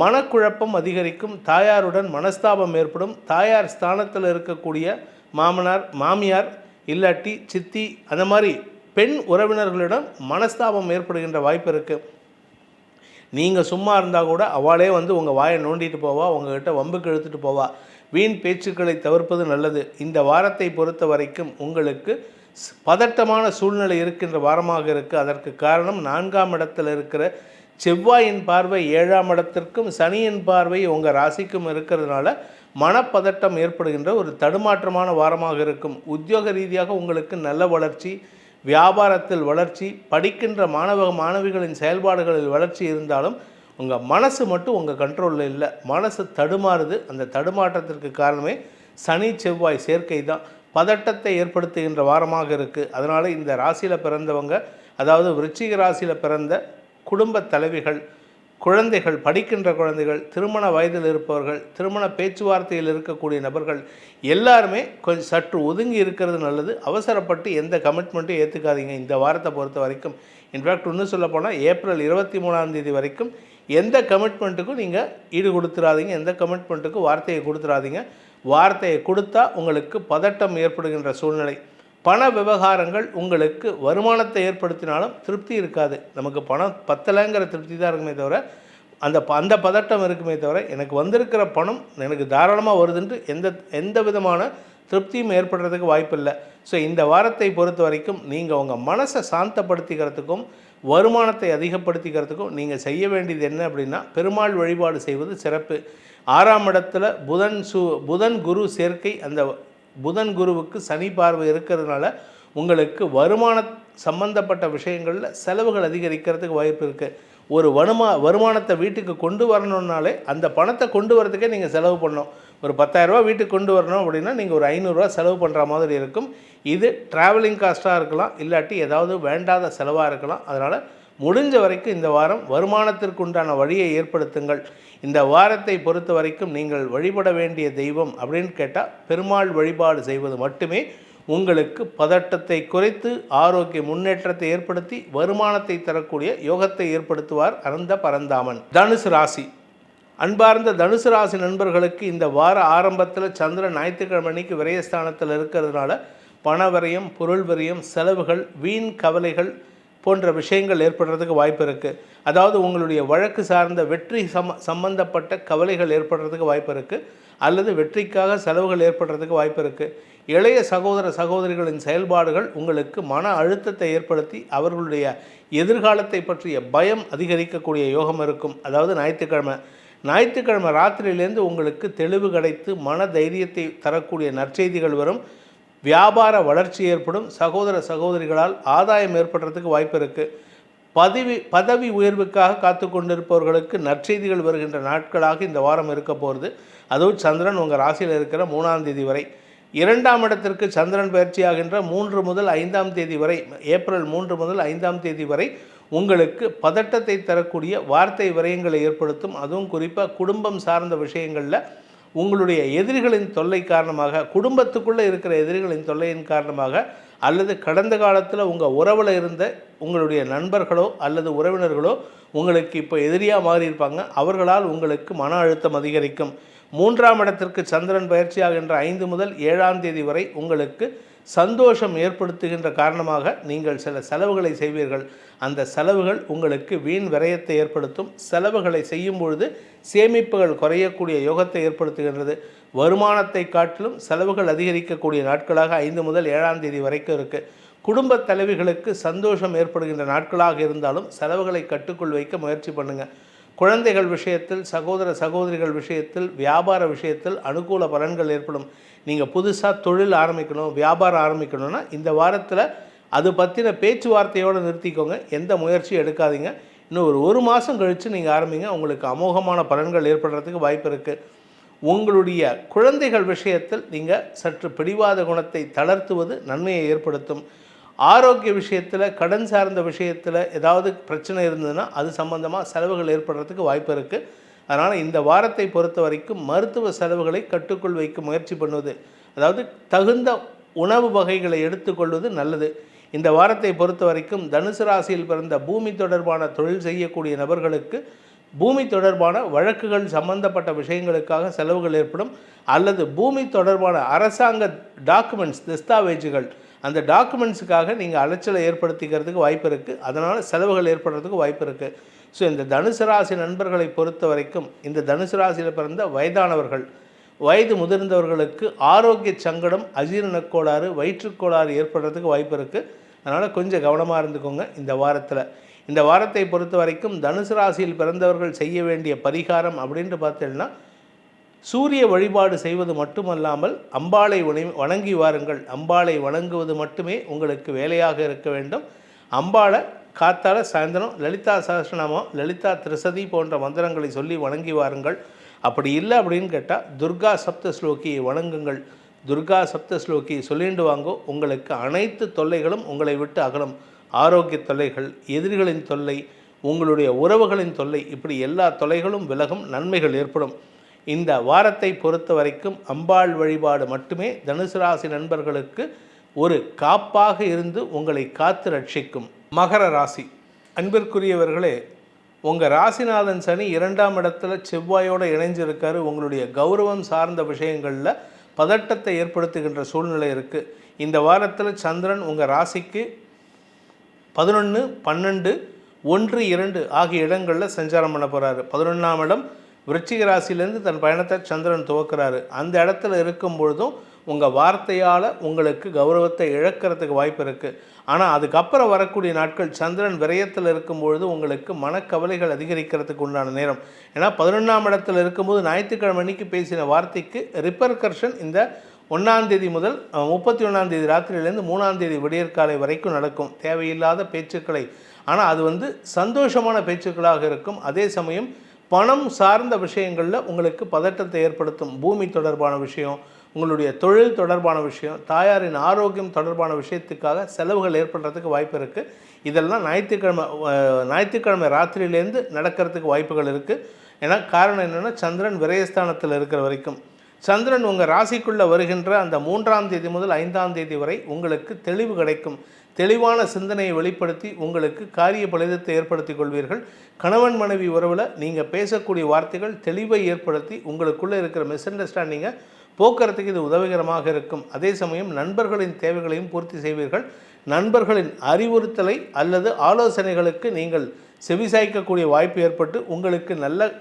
B: மனக்குழப்பம் அதிகரிக்கும். தாயாருடன் மனஸ்தாபம் ஏற்படும். தாயார் ஸ்தானத்தில் இருக்கக்கூடிய மாமனார், மாமியார், இல்லாட்டி சித்தி, அந்த மாதிரி பெண் உறவினர்களிடம் மனஸ்தாபம் ஏற்படுகின்ற வாய்ப்பு இருக்குது. நீங்கள் சும்மா இருந்தால் கூட அவளே உங்கள் வாயை நோண்டிட்டு போவா, உங்கள்கிட்ட வம்புக்கு இழுத்துட்டு போவா. வீண் பேச்சுக்களை தவிர்ப்பது நல்லது. இந்த வாரத்தை பொறுத்த வரைக்கும் உங்களுக்கு பதட்டமான சூழ்நிலை இருக்கின்ற வாரமாக இருக்குது. அதற்கு காரணம் 4ஆம் இடத்தில் இருக்கிற செவ்வாயின் பார்வை 7ஆம் இடத்திற்கும் சனியின் பார்வை உங்கள் ராசிக்கும் இருக்கிறதுனால மனப்பதட்டம் ஏற்படுகின்ற ஒரு தடுமாற்றமான வாரமாக இருக்கும். உத்தியோக ரீதியாக உங்களுக்கு நல்ல வளர்ச்சி, வியாபாரத்தில் வளர்ச்சி, படிக்கின்ற மாணவிகளின் செயல்பாடுகளில் வளர்ச்சி இருந்தாலும் உங்கள் மனசு மட்டும் உங்கள் கண்ட்ரோலில் இல்லை. மனசு தடுமாறுது. அந்த தடுமாற்றத்திற்கு காரணமே சனி செவ்வாய் சேர்க்கை தான். பதட்டத்தை ஏற்படுத்துகின்ற வாரமாக இருக்குது. அதனால் இந்த ராசியில் பிறந்தவங்க, அதாவது விருச்சிக ராசியில் பிறந்த குடும்ப தலைவிகள், குழந்தைகள், படிக்கின்ற குழந்தைகள், திருமண வயதில் இருப்பவர்கள், திருமண பேச்சுவார்த்தையில் இருக்கக்கூடிய நபர்கள் எல்லாருமே கொஞ்சம் சற்று ஒதுங்கி இருக்கிறது நல்லது. அவசரப்பட்டு எந்த கமிட்மெண்ட்டும் ஏற்றுக்காதீங்க இந்த வாரத்தை பொறுத்த வரைக்கும். இன்ஃபேக்ட் இன்னும் சொல்லப்போனால் ஏப்ரல் 23ஆம் தேதி வரைக்கும் எந்த கமிட்மெண்ட்டுக்கும் நீங்கள் ஈடு கொடுத்துடாதீங்க. எந்த கமிட்மெண்ட்டுக்கும் வார்த்தையை கொடுத்துடாதீங்க. வார்த்தையை கொடுத்தா உங்களுக்கு பதட்டம் ஏற்படுகின்ற சூழ்நிலை. பண விவகாரங்கள் உங்களுக்கு வருமானத்தை ஏற்படுத்தினாலும் திருப்தி இருக்காது. நமக்கு பணம் பத்தலைங்கிற திருப்தி தான் இருக்குமே தவிர அந்த பதட்டம் இருக்குமே தவிர எனக்கு வந்திருக்கிற பணம் எனக்கு தாராளமாக வருதுன்ட்டு எந்த விதமான திருப்தியும் ஏற்படுறதுக்கு வாய்ப்பில்லை. ஸோ இந்த வாரத்தை பொறுத்த வரைக்கும் நீங்கள் உங்கள் மனசை சாந்தப்படுத்திக்கிறதுக்கும் வருமானத்தை அதிகப்படுத்திக்கிறதுக்கும் நீங்கள் செய்ய வேண்டியது என்ன அப்படின்னா, பெருமாள் வழிபாடு செய்வது சிறப்பு. 6ஆம் இடத்துல புதன் குரு சேர்க்கை, அந்த புதன் குருவுக்கு சனி பார்வை இருக்கிறதுனால உங்களுக்கு வருமான சம்பந்தப்பட்ட விஷயங்களில் செலவுகள் அதிகரிக்கிறதுக்கு வாய்ப்பு இருக்குது. ஒரு வருமானத்தை வீட்டுக்கு கொண்டு வரணுன்னாலே அந்த பணத்தை கொண்டு வரதுக்கே நீங்கள் செலவு பண்ணணும். ஒரு 10,000 ரூபா வீட்டுக்கு கொண்டு வரணும் அப்படின்னா நீங்கள் ஒரு 500 ரூபா செலவு பண்ணுற மாதிரி இருக்கும். இது ட்ராவலிங் காஸ்ட்டாக இருக்கலாம், இல்லாட்டி ஏதாவது வேண்டாத செலவாக இருக்கலாம். அதனால் முடிஞ்ச வரைக்கும் இந்த வாரம் வருமானத்திற்குண்டான வழியை ஏற்படுத்துங்கள். இந்த வாரத்தை பொறுத்த வரைக்கும் நீங்கள் வழிபட வேண்டிய தெய்வம் அப்படின்னு கேட்டால் பெருமாள் வழிபாடு செய்வது மட்டுமே உங்களுக்கு பதட்டத்தை குறைத்து ஆரோக்கிய முன்னேற்றத்தை ஏற்படுத்தி வருமானத்தை தரக்கூடிய யோகத்தை ஏற்படுத்துவார் அந்த பரந்தாமன். தனுசு ராசி. அன்பார்ந்த தனுசு ராசி நண்பர்களுக்கு இந்த வார ஆரம்பத்தில் சந்திரன் ஞாயிற்றுக்கிழமைக்கு விரயஸ்தானத்தில் இருக்கிறதுனால பண விரயம், பொருள் விரயம், செலவுகள், வீண் கவலைகள் போன்ற விஷயங்கள் ஏற்படுறதுக்கு வாய்ப்பு இருக்குது. அதாவது உங்களுடைய வழக்கு சார்ந்த வெற்றி சம்பந்தப்பட்ட கவலைகள் ஏற்படுறதுக்கு வாய்ப்பு இருக்குது, அல்லது வெற்றிக்காக செலவுகள் ஏற்படுறதுக்கு வாய்ப்பு இருக்குது. இளைய சகோதரிகளின் செயல்பாடுகள் உங்களுக்கு மன அழுத்தத்தை ஏற்படுத்தி அவர்களுடைய எதிர்காலத்தை பற்றிய பயம் அதிகரிக்கக்கூடிய யோகம் இருக்கும். அதாவது ஞாயிற்றுக்கிழமை ராத்திரியிலேருந்து உங்களுக்கு தெளிவு கிடைத்து மன தைரியத்தை தரக்கூடிய நற்செய்திகள் வரும். வியாபார வளர்ச்சி ஏற்படும். சகோதரிகளால் ஆதாயம் ஏற்படுறதுக்கு வாய்ப்பு இருக்குது. பதவி உயர்வுக்காக காத்து கொண்டிருப்பவர்களுக்கு நற்செய்திகள் வருகின்ற நாட்களாக இந்த வாரம் இருக்க போகிறது. அதுவும் சந்திரன் உங்கள் ராசியில் இருக்கிற 3ஆம் தேதி வரை. 2ஆம் இடத்திற்கு சந்திரன் பயிற்சியாகின்ற 3 முதல் 5ஆம் தேதி வரை, ஏப்ரல் 3 முதல் 5ஆம் தேதி வரை உங்களுக்கு பதட்டத்தை தரக்கூடிய வார்த்தை விரயங்களை ஏற்படுத்தும். அதுவும் குறிப்பாக குடும்பம் சார்ந்த விஷயங்களில் உங்களுடைய எதிரிகளின் தொல்லை காரணமாக, குடும்பத்துக்குள்ளே இருக்கிற எதிரிகளின் தொல்லையின் காரணமாக, அல்லது கடந்த காலத்தில் உங்கள் உறவில் இருந்த உங்களுடைய நண்பர்களோ அல்லது உறவினர்களோ உங்களுக்கு இப்போ எதிரியாக மாறியிருப்பாங்க. அவர்களால் உங்களுக்கு மன அழுத்தம் அதிகரிக்கும். 3ஆம் இடத்திற்கு சந்திரன் பயிற்சியாகின்ற 5 முதல் 7ஆம் தேதி வரை உங்களுக்கு சந்தோஷம் ஏற்படுத்துகின்ற காரணமாக நீங்கள் சில செலவுகளை செய்வீர்கள். அந்த செலவுகள் உங்களுக்கு வீண் விரயத்தை ஏற்படுத்தும். செலவுகளை செய்யும் பொழுது சேமிப்புகள் குறையக்கூடிய யோகத்தை ஏற்படுத்துகின்றது. வருமானத்தை காட்டிலும் செலவுகள் அதிகரிக்கக்கூடிய நாட்களாக 5 முதல் 7ஆம் தேதி வரைக்கும் இருக்குது. குடும்ப தலைவிகளுக்கு சந்தோஷம் ஏற்படுகின்ற நாட்களாக இருந்தாலும் செலவுகளை கட்டுக்குள் வைக்க முயற்சி பண்ணுங்கள். குழந்தைகள் விஷயத்தில், சகோதர சகோதரிகள் விஷயத்தில், வியாபார விஷயத்தில் அனுகூல பலன்கள் ஏற்படும். நீங்கள் புதுசாக தொழில் ஆரம்பிக்கணும், வியாபாரம் ஆரம்பிக்கணும்னா இந்த வாரத்தில் அது பற்றின பேச்சுவார்த்தையோடு நிறுத்திக்கோங்க. எந்த முயற்சியும் எடுக்காதீங்க. இன்னும் ஒரு மாதம் கழித்து நீங்கள் ஆரம்பிங்க. உங்களுக்கு அமோகமான பலன்கள் ஏற்படுறதுக்கு வாய்ப்பு இருக்குது. உங்களுடைய குழந்தைகள் விஷயத்தில் நீங்கள் சற்று பிடிவாத குணத்தை தளர்த்துவது நன்மையை ஏற்படுத்தும். ஆரோக்கிய விஷயத்தில், கடன் சார்ந்த விஷயத்தில் ஏதாவது பிரச்சனை இருந்ததுன்னா அது சம்பந்தமாக செலவுகள் ஏற்படுறதுக்கு வாய்ப்பு இருக்குது. அதனால் இந்த வாரத்தை பொறுத்த வரைக்கும் மருத்துவ செலவுகளை கட்டுக்குள் வைக்க முயற்சி பண்ணுவது, அதாவது தகுந்த உணவு வகைகளை எடுத்துக்கொள்வது நல்லது. இந்த வாரத்தை பொறுத்த வரைக்கும் தனுசு ராசியில் பிறந்த பூமி தொடர்பான தொழில் செய்யக்கூடிய நபர்களுக்கு பூமி தொடர்பான வழக்குகள் சம்பந்தப்பட்ட விஷயங்களுக்காக செலவுகள் ஏற்படும். அல்லது பூமி தொடர்பான அரசாங்க டாக்குமெண்ட்ஸ், தஸ்தாவேஜுகள், அந்த டாக்குமெண்ட்ஸுக்காக நீங்கள் அலைச்சலை ஏற்படுத்திக்கிறதுக்கு வாய்ப்பு இருக்குது. அதனால் செலவுகள் ஏற்படுறதுக்கு வாய்ப்பு இருக்குது. ஸோ இந்த தனுசு ராசி நண்பர்களை பொறுத்த வரைக்கும் இந்த தனுசு ராசியில் பிறந்த வயதானவர்கள், வயது முதிர்ந்தவர்களுக்கு ஆரோக்கிய சங்கடம், அஜீரணக் கோளாறு, வயிற்றுக்கோளாறு ஏற்படுறதுக்கு வாய்ப்பு இருக்குது. அதனால் கொஞ்சம் கவனமாக இருந்துக்கோங்க இந்த வாரத்தில். இந்த வாரத்தை பொறுத்த வரைக்கும் தனுசு ராசியில் பிறந்தவர்கள் செய்ய வேண்டிய பரிகாரம் அப்படின்ட்டு பார்த்தீங்கன்னா, சூரிய வழிபாடு செய்வது மட்டுமல்லாமல் அம்பாளை வணங்கி வாருங்கள். அம்பாளை வணங்குவது மட்டுமே உங்களுக்கு வேலையாக இருக்க வேண்டும். அம்பாளை காத்தால சாயந்தரம் லலிதா சஹஸ்ரநாமம், லலிதா திரிசதி போன்ற மந்திரங்களை சொல்லி வணங்கி வாருங்கள். அப்படி இல்லை அப்படின்னு கேட்டால் துர்கா சப்த ஸ்லோகியை வணங்குங்கள். துர்கா சப்த ஸ்லோகியை சொல்லிட்டு வாங்கோ. உங்களுக்கு அனைத்து தொல்லைகளும் உங்களை விட்டு அகலும். ஆரோக்கிய தொல்லைகள், எதிரிகளின் தொல்லை, உங்களுடைய உறவுகளின் தொல்லை, இப்படி எல்லா தொல்லைகளும் விலகும், நன்மைகள் ஏற்படும். இந்த வாரத்தை பொறுத்த வரைக்கும் அம்பாள் வழிபாடு மட்டுமே தனுசு ராசி நண்பர்களுக்கு ஒரு காப்பாக இருந்து உங்களை காத்து ரட்சிக்கும். மகர ராசி அன்பிற்குரியவர்களே, உங்கள் ராசிநாதன் சனி 2ஆம் இடத்துல செவ்வாயோடு இணைஞ்சிருக்காரு. உங்களுடைய கௌரவம் சார்ந்த விஷயங்களில் பதட்டத்தை ஏற்படுத்துகின்ற சூழ்நிலை இருக்குது. இந்த வாரத்தில் சந்திரன் உங்கள் ராசிக்கு 11, 12, 1, 2 ஆகிய இடங்களில் சஞ்சாரம் பண்ண போகிறாரு. 11ஆம் இடம் விருச்சிக ராசியிலேருந்து தன் பயணத்தை சந்திரன் துவக்கிறாரு. அந்த இடத்துல இருக்கும் பொழுதும் உங்கள் வார்த்தையால் உங்களுக்கு கௌரவத்தை இழக்கிறதுக்கு வாய்ப்பு இருக்குது. ஆனால் அதுக்கப்புறம் வரக்கூடிய நாட்கள் சந்திரன் விரயத்தில் இருக்கும் பொழுது உங்களுக்கு மனக்கவலைகள் அதிகரிக்கிறதுக்கு உண்டான நேரம். ஏன்னா 11ஆம் இடத்துல இருக்கும்போது ஞாயிற்றுக்கிழமை அன்னைக்கு பேசின வார்த்தைக்கு ரிப்பர்கர்ஷன் இந்த 1ஆம் தேதி முதல் 31ஆம் தேதி ராத்திரியிலேருந்து 3ஆம் தேதி விடியற்காலை வரைக்கும் நடக்கும். தேவையில்லாத பேச்சுக்களை, ஆனால் அது சந்தோஷமான பேச்சுக்களாக இருக்கும். அதே சமயம் பணம் சார்ந்த விஷயங்களில் உங்களுக்கு பதட்டத்தை ஏற்படுத்தும். பூமி தொடர்பான விஷயம், உங்களுடைய தொழில் தொடர்பான விஷயம், தாயாரின் ஆரோக்கியம் தொடர்பான விஷயத்துக்காக செலவுகள் ஏற்படுறதுக்கு வாய்ப்பு இருக்குது. இதெல்லாம் ஞாயிற்றுக்கிழமை ராத்திரியிலேருந்து நடக்கிறதுக்கு வாய்ப்புகள் இருக்குது. ஏன்னா காரணம் என்னென்னா சந்திரன் விரயஸ்தானத்தில் இருக்கிற வரைக்கும். சந்திரன் உங்கள் ராசிக்குள்ளே வருகின்ற அந்த 3ஆம் தேதி முதல் 5ஆம் தேதி வரை உங்களுக்கு தெளிவு கிடைக்கும். தெளிவான சிந்தனையை வெளிப்படுத்தி உங்களுக்கு காரிய பலிதத்தை ஏற்படுத்தி கொள்வீர்கள். கணவன் மனைவி உறவில் நீங்கள் பேசக்கூடிய வார்த்தைகள் தெளிவை ஏற்படுத்தி உங்களுக்குள்ளே இருக்கிற மிஸ் அண்டர்ஸ்டாண்டிங்கை போக்குறதுக்கு இது உதவிகரமாக இருக்கும். அதே சமயம் நண்பர்களின் தேவைகளையும் பூர்த்தி செய்வீர்கள். நண்பர்களின் அறிவுறுத்தலை அல்லது ஆலோசனைகளுக்கு நீங்கள் செவிசாய்க்கக்கூடிய வாய்ப்பு ஏற்பட்டு உங்களுக்கு நல்ல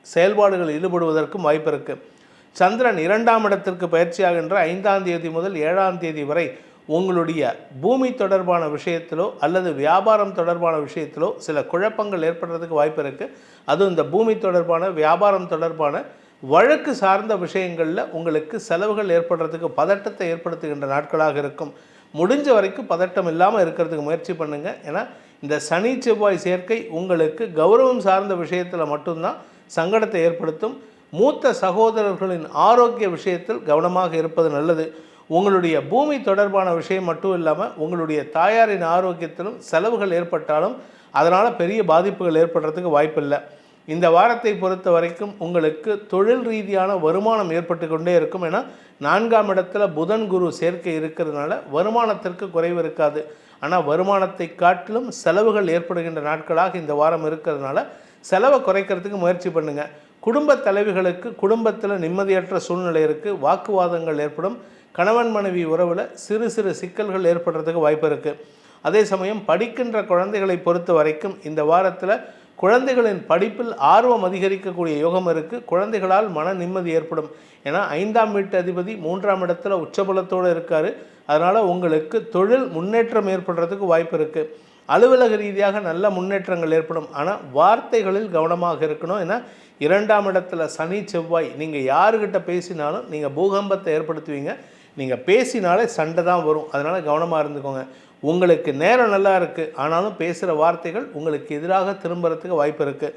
B: செயல்பாடுகள் ஈடுபடுவதற்கும் வாய்ப்பு இருக்குது. சந்திரன் 2ஆம் இடத்திற்கு பயிற்சியாகின்ற 5ஆம் தேதி முதல் 7ஆம் தேதி வரை உங்களுடைய பூமி தொடர்பான விஷயத்திலோ அல்லது வியாபாரம் தொடர்பான விஷயத்திலோ சில குழப்பங்கள் ஏற்படுறதுக்கு வாய்ப்பு இருக்குது. அதுவும் இந்த பூமி தொடர்பான, வியாபாரம் தொடர்பான வழக்கு சார்ந்த விஷயங்களில் உங்களுக்கு செலவுகள் ஏற்படுறதுக்கு பதட்டத்தை ஏற்படுத்துகின்ற நாட்களாக இருக்கும். முடிஞ்ச வரைக்கும் பதட்டம் இல்லாமல் இருக்கிறதுக்கு முயற்சி பண்ணுங்கள். ஏன்னா இந்த சனி செவ்வாய் சேர்க்கை உங்களுக்கு கௌரவம் சார்ந்த விஷயத்தில் மட்டும்தான் சங்கடத்தை ஏற்படுத்தும். மூத்த சகோதரர்களின் ஆரோக்கிய விஷயத்தில் கவனமாக இருப்பது நல்லது. உங்களுடைய பூமி தொடர்பான விஷயம் மட்டும் இல்லாமல் உங்களுடைய தாயாரின் ஆரோக்கியத்திலும் செலவுகள் ஏற்பட்டாலும் அதனால் பெரிய பாதிப்புகள் ஏற்படுறதுக்கு வாய்ப்பில்லை. இந்த வாரத்தை பொறுத்த வரைக்கும் உங்களுக்கு தொழில் ரீதியான வருமானம் ஏற்பட்டு கொண்டே இருக்கும். ஏன்னா 4ஆம் இடத்துல புதன் குரு சேர்க்கை இருக்கிறதுனால வருமானத்திற்கு குறைவு இருக்காது. ஆனால் வருமானத்தை காட்டிலும் செலவுகள் ஏற்படுகின்ற நாட்களாக இந்த வாரம் இருக்கிறதுனால செலவை குறைக்கிறதுக்கு முயற்சி பண்ணுங்கள். குடும்ப தலைவிகளுக்கு குடும்பத்தில் நிம்மதியற்ற சூழ்நிலை இருக்குது, வாக்குவாதங்கள் ஏற்படும், கணவன் மனைவி உறவில் சிறு சிறு சிக்கல்கள் ஏற்படுறதுக்கு வாய்ப்பு இருக்குது. அதே சமயம் படிக்கின்ற குழந்தைகளை பொறுத்த வரைக்கும் இந்த வாரத்தில் குழந்தைகளின் படிப்பில் ஆர்வம் அதிகரிக்கக்கூடிய யோகம் இருக்குது. குழந்தைகளால் மன நிம்மதி ஏற்படும். ஏன்னா 5ஆம் வீட்டு அதிபதி 3ஆம் இடத்துல உச்சபலத்தோடு இருக்கார். அதனால் உங்களுக்கு தொழில் முன்னேற்றம் ஏற்படுறதுக்கு வாய்ப்பு இருக்குது. அலுவலக ரீதியாக நல்ல முன்னேற்றங்கள் ஏற்படும். ஆனால் வார்த்தைகளில் கவனமாக இருக்கணும். ஏன்னா 2ஆம் இடத்துல சனி செவ்வாய், நீங்கள் யாருக்கிட்ட பேசினாலும் நீங்கள் பூகம்பத்தை ஏற்படுத்துவீங்க. நீங்கள் பேசினாலே சண்டை தான் வரும். அதனால் கவனமாக இருந்துக்கோங்க. உங்களுக்கு நேரம் நல்லா இருக்குது, ஆனாலும் பேசுகிற வார்த்தைகள் உங்களுக்கு எதிராக திரும்புறதுக்கு வாய்ப்பு இருக்குது.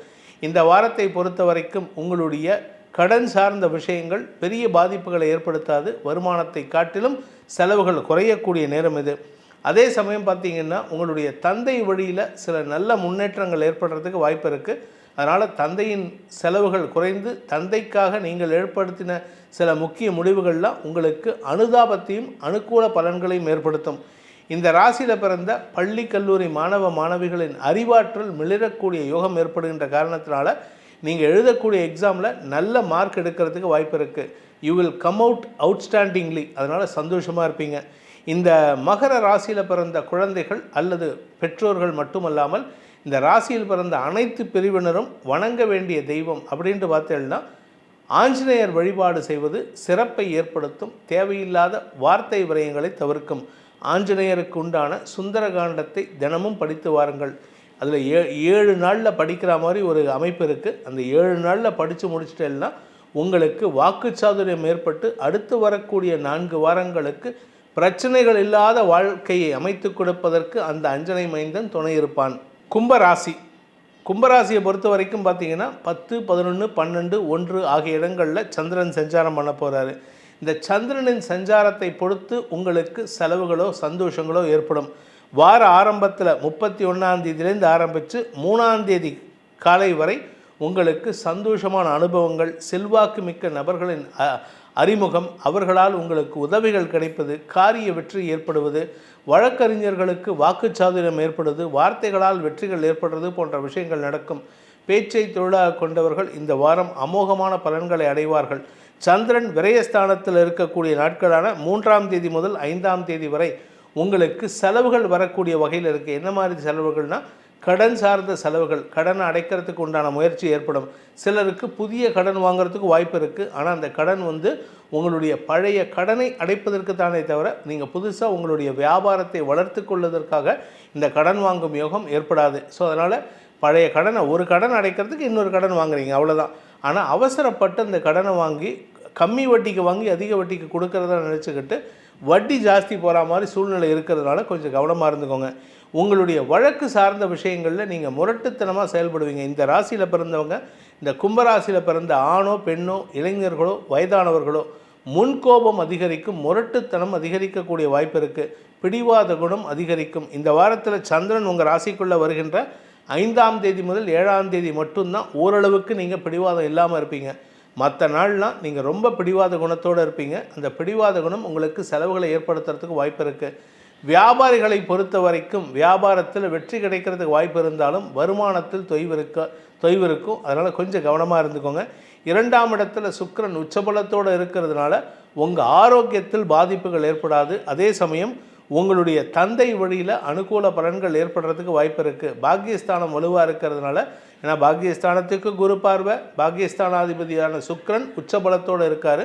B: இந்த வாரத்தை பொறுத்த வரைக்கும் உங்களுடைய கடன் சார்ந்த விஷயங்கள் பெரிய பாதிப்புகளை ஏற்படுத்தாது. வருமானத்தை காட்டிலும் செலவுகள் குறையக்கூடிய நேரம் இது. அதே சமயம் பார்த்திங்கன்னா உங்களுடைய தந்தை வழியில் சில நல்ல முன்னேற்றங்கள் ஏற்படுறதுக்கு வாய்ப்பு இருக்குது. அதனால் தந்தையின் செலவுகள் குறைந்து தந்தைக்காக நீங்கள் ஏற்படுத்தின சில முக்கிய முடிவுகள்லாம் உங்களுக்கு அனுதாபத்தையும் அனுகூல பலன்களையும் ஏற்படுத்தும். இந்த ராசியில் பிறந்த பள்ளி கல்லூரி மாணவ மாணவிகளின் அறிவாற்றல் மிளிரக்கூடிய யோகம் ஏற்படுகின்ற காரணத்தினால நீங்கள் எழுதக்கூடிய எக்ஸாமில் நல்ல மார்க் எடுக்கிறதுக்கு வாய்ப்பு இருக்குது. You will come out outstandingly. அதனால் சந்தோஷமாக இருப்பீங்க. இந்த மகர ராசியில் பிறந்த குழந்தைகள் அல்லது பெற்றோர்கள் மட்டுமல்லாமல் இந்த ராசியில் பிறந்த அனைத்து பிரிவினரும் வணங்க வேண்டிய தெய்வம் அப்படின்ட்டு பார்த்தேன்னா ஆஞ்சநேயர் வழிபாடு செய்வது சிறப்பை ஏற்படுத்தும். தேவையில்லாத வார்த்தை விரயங்களை தவிர்க்கும். ஆஞ்சநேயருக்கு உண்டான சுந்தரகாண்டத்தை தினமும் படித்து வாருங்கள். அதில் 7 நாளில் படிக்கிற மாதிரி ஒரு அமைப்பு இருக்குது. அந்த 7 நாளில் படித்து முடிச்சிட்டேன்னா உங்களுக்கு வாக்குச்சாதுரியம் ஏற்பட்டு அடுத்து வரக்கூடிய 4 வாரங்களுக்கு பிரச்சனைகள் இல்லாத வாழ்க்கையை அமைத்து கொடுப்பதற்கு அந்த அஞ்சனை மைந்தன் துணை இருப்பான். கும்பராசியை பொறுத்த வரைக்கும் பார்த்தீங்கன்னா 10, 11, 12, 1 ஆகிய இடங்களில் சந்திரன் சஞ்சாரம் பண்ண போகிறாரு. இந்த சந்திரனின் சஞ்சாரத்தை பொறுத்து உங்களுக்கு செலவுகளோ சந்தோஷங்களோ ஏற்படும். வார ஆரம்பத்தில் 31ஆம் தேதியிலேருந்து ஆரம்பித்து 3ஆம் தேதி காலை வரை உங்களுக்கு சந்தோஷமான அனுபவங்கள், செல்வாக்கு மிக்க நபர்களின் அறிமுகம், அவர்களால் உங்களுக்கு உதவிகள் கிடைப்பது, காரிய வெற்றி ஏற்படுவது, வழக்கறிஞர்களுக்கு வாக்குச்சாதுரியம் ஏற்படுவது, வார்த்தைகளால் வெற்றிகள் ஏற்படுவது போன்ற விஷயங்கள் நடக்கும். பேச்சை தொழிலாக கொண்டவர்கள் இந்த வாரம் அமோகமான பலன்களை அடைவார்கள். சந்திரன் விரயஸ்தானத்தில் இருக்கக்கூடிய நாட்களான 3ஆம் தேதி முதல் 5ஆம் தேதி வரை உங்களுக்கு செலவுகள் வரக்கூடிய வகையில் இருக்குது. என்ன மாதிரி செலவுகள்னால் கடன் சார்ந்த செலவுகள், கடனை அடைக்கிறதுக்கு உண்டான முயற்சி ஏற்படும். சிலருக்கு புதிய கடன் வாங்குறதுக்கு வாய்ப்பு இருக்குது. ஆனால் அந்த கடன் உங்களுடைய பழைய கடனை அடைப்பதற்கு தானே தவிர நீங்கள் புதுசாக உங்களுடைய வியாபாரத்தை வளர்த்து கொள்வதற்காக இந்த கடன் வாங்கும் யோகம் ஏற்படாது. ஸோ அதனால் பழைய கடனை ஒரு கடன் அடைக்கிறதுக்கு இன்னொரு கடன் வாங்குறீங்க, அவ்வளோதான். ஆனால் அவசரப்பட்டு அந்த கடனை வாங்கி கம்மி வட்டிக்கு வாங்கி அதிக வட்டிக்கு கொடுக்கறதா நினச்சிக்கிட்டு வட்டி ஜாஸ்தி போகிற மாதிரி சூழ்நிலை இருக்கிறதுனால கொஞ்சம் கவனமாக இருந்துக்கோங்க. உங்களுடைய வழக்கு சார்ந்த விஷயங்களில் நீங்கள் முரட்டுத்தனமாக செயல்படுவீங்க. இந்த ராசியில் பிறந்தவங்க, இந்த கும்பராசியில் பிறந்த ஆணோ பெண்ணோ இளைஞர்களோ வயதானவர்களோ முன்கோபம் அதிகரிக்கும், முரட்டுத்தனம் அதிகரிக்கக்கூடிய வாய்ப்பு இருக்குது. பிடிவாத குணம் அதிகரிக்கும். இந்த வாரத்தில் சந்திரன் உங்கள் ராசிக்குள்ளே வருகின்ற 5ஆம் தேதி முதல் 7ஆம் தேதி மட்டும்தான் ஓரளவுக்கு நீங்கள் பிடிவாதம் இல்லாமல் இருப்பீங்க. மற்ற நாள்லாம் நீங்கள் ரொம்ப பிடிவாத குணத்தோடு இருப்பீங்க. அந்த பிடிவாத குணம் உங்களுக்கு செலவுகளை ஏற்படுத்துறதுக்கு வாய்ப்பு இருக்குது. வியாபாரிகளை பொறுத்த வரைக்கும் வியாபாரத்தில் வெற்றி கிடைக்கிறதுக்கு வாய்ப்பு இருந்தாலும் வருமானத்தில் தொய்வு இருக்கும். அதனால் கொஞ்சம் கவனமாக இருந்துக்கோங்க. 2ஆம் இடத்துல சுக்கிரன் உச்சபலத்தோடு இருக்கிறதுனால உங்கள் ஆரோக்கியத்தில் பாதிப்புகள் ஏற்படாது. அதே சமயம் உங்களுடைய தந்தை வழியில் அனுகூல பலன்கள் ஏற்படுறதுக்கு வாய்ப்பு இருக்குது. பாக்கியஸ்தானம் வலுவாக இருக்கிறதுனால, ஏன்னா பாக்கியஸ்தானத்துக்கு குரு பார்வை, பாக்கியஸ்தானாதிபதியான சுக்கிரன் உச்சபலத்தோடு இருக்கார்.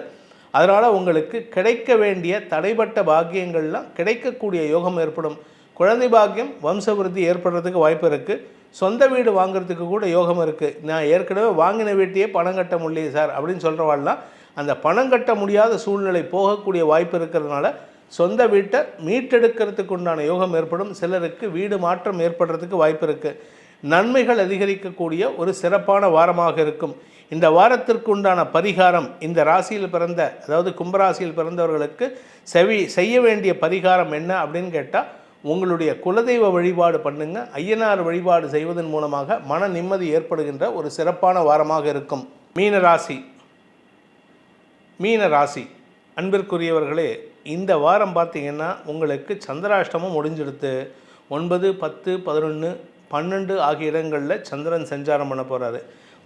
B: அதனால் உங்களுக்கு கிடைக்க வேண்டிய தடைப்பட்ட பாக்கியங்கள்லாம் கிடைக்கக்கூடிய யோகம் ஏற்படும். குழந்தை பாக்கியம், வம்சவிருத்தி ஏற்படுறதுக்கு வாய்ப்பு இருக்குது. சொந்த வீடு வாங்குறதுக்கு கூட யோகம் இருக்குது. நான் ஏற்கனவே வாங்கின வீட்டையே பணம் கட்ட முடியல சார் அப்படின்னு சொல்கிறவாள்லாம் அந்த பணம் கட்ட முடியாத சூழ்நிலை போகக்கூடிய வாய்ப்பு இருக்கிறதுனால சொந்த வீட்டை மீட்டெடுக்கிறதுக்கு உண்டான யோகம் ஏற்படும். சிலருக்கு வீடு மாற்றம் ஏற்படுறதுக்கு வாய்ப்பு இருக்குது. நன்மைகள் அதிகரிக்கக்கூடிய ஒரு சிறப்பான வாரமாக இருக்கும். இந்த வாரத்திற்கு உண்டான பரிகாரம், இந்த ராசியில் பிறந்த, அதாவது கும்பராசியில் பிறந்தவர்களுக்கு செய்ய வேண்டிய பரிகாரம் என்ன அப்படின்னு கேட்டால், உங்களுடைய குலதெய்வ வழிபாடு பண்ணுங்க. ஐயனார் வழிபாடு செய்வதன் மூலமாக மன நிம்மதி ஏற்படுகின்ற ஒரு சிறப்பான வாரமாக இருக்கும். மீன ராசி அன்பிற்குரியவர்களே, இந்த வாரம் பார்த்திங்கன்னா உங்களுக்கு சந்திராஷ்டமம் முடிஞ்செடுத்து 9, 10, 11, 12 ஆகிய இடங்களில் சந்திரன் சஞ்சாரம் பண்ண போகிறாரு.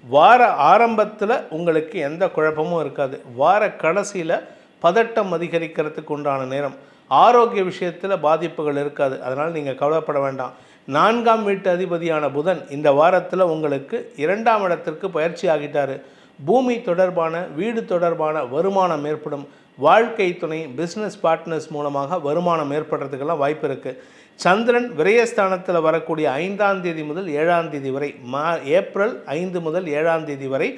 B: வார ஆரம்பத்தில் உங்களுக்கு எந்த குழப்பமும் இருக்காது. வார கடைசியில் பதட்டம் அதிகரிக்கிறதுக்கு உண்டான நேரம். ஆரோக்கிய விஷயத்தில் பாதிப்புகள் இருக்காது. அதனால் நீங்கள் கவலைப்பட வேண்டாம். 4ஆம் வீட்டு அதிபதியான புதன் இந்த வாரத்தில் உங்களுக்கு 2ஆம் இடத்திற்கு பயிற்சி ஆகிட்டார். பூமி தொடர்பான, வீடு தொடர்பான வருமானம் ஏற்படும். வாழ்க்கை துணை, பிஸ்னஸ் பார்ட்னர்ஸ் மூலமாக வருமானம் ஏற்படுறதுக்கெல்லாம் வாய்ப்பு இருக்குது. சந்திரன் விரயஸ்தானத்தில் வரக்கூடிய 5ஆம் தேதி முதல் 7ஆம் தேதி வரை, ஏப்ரல் 5 முதல் 7ஆம் தேதி வரை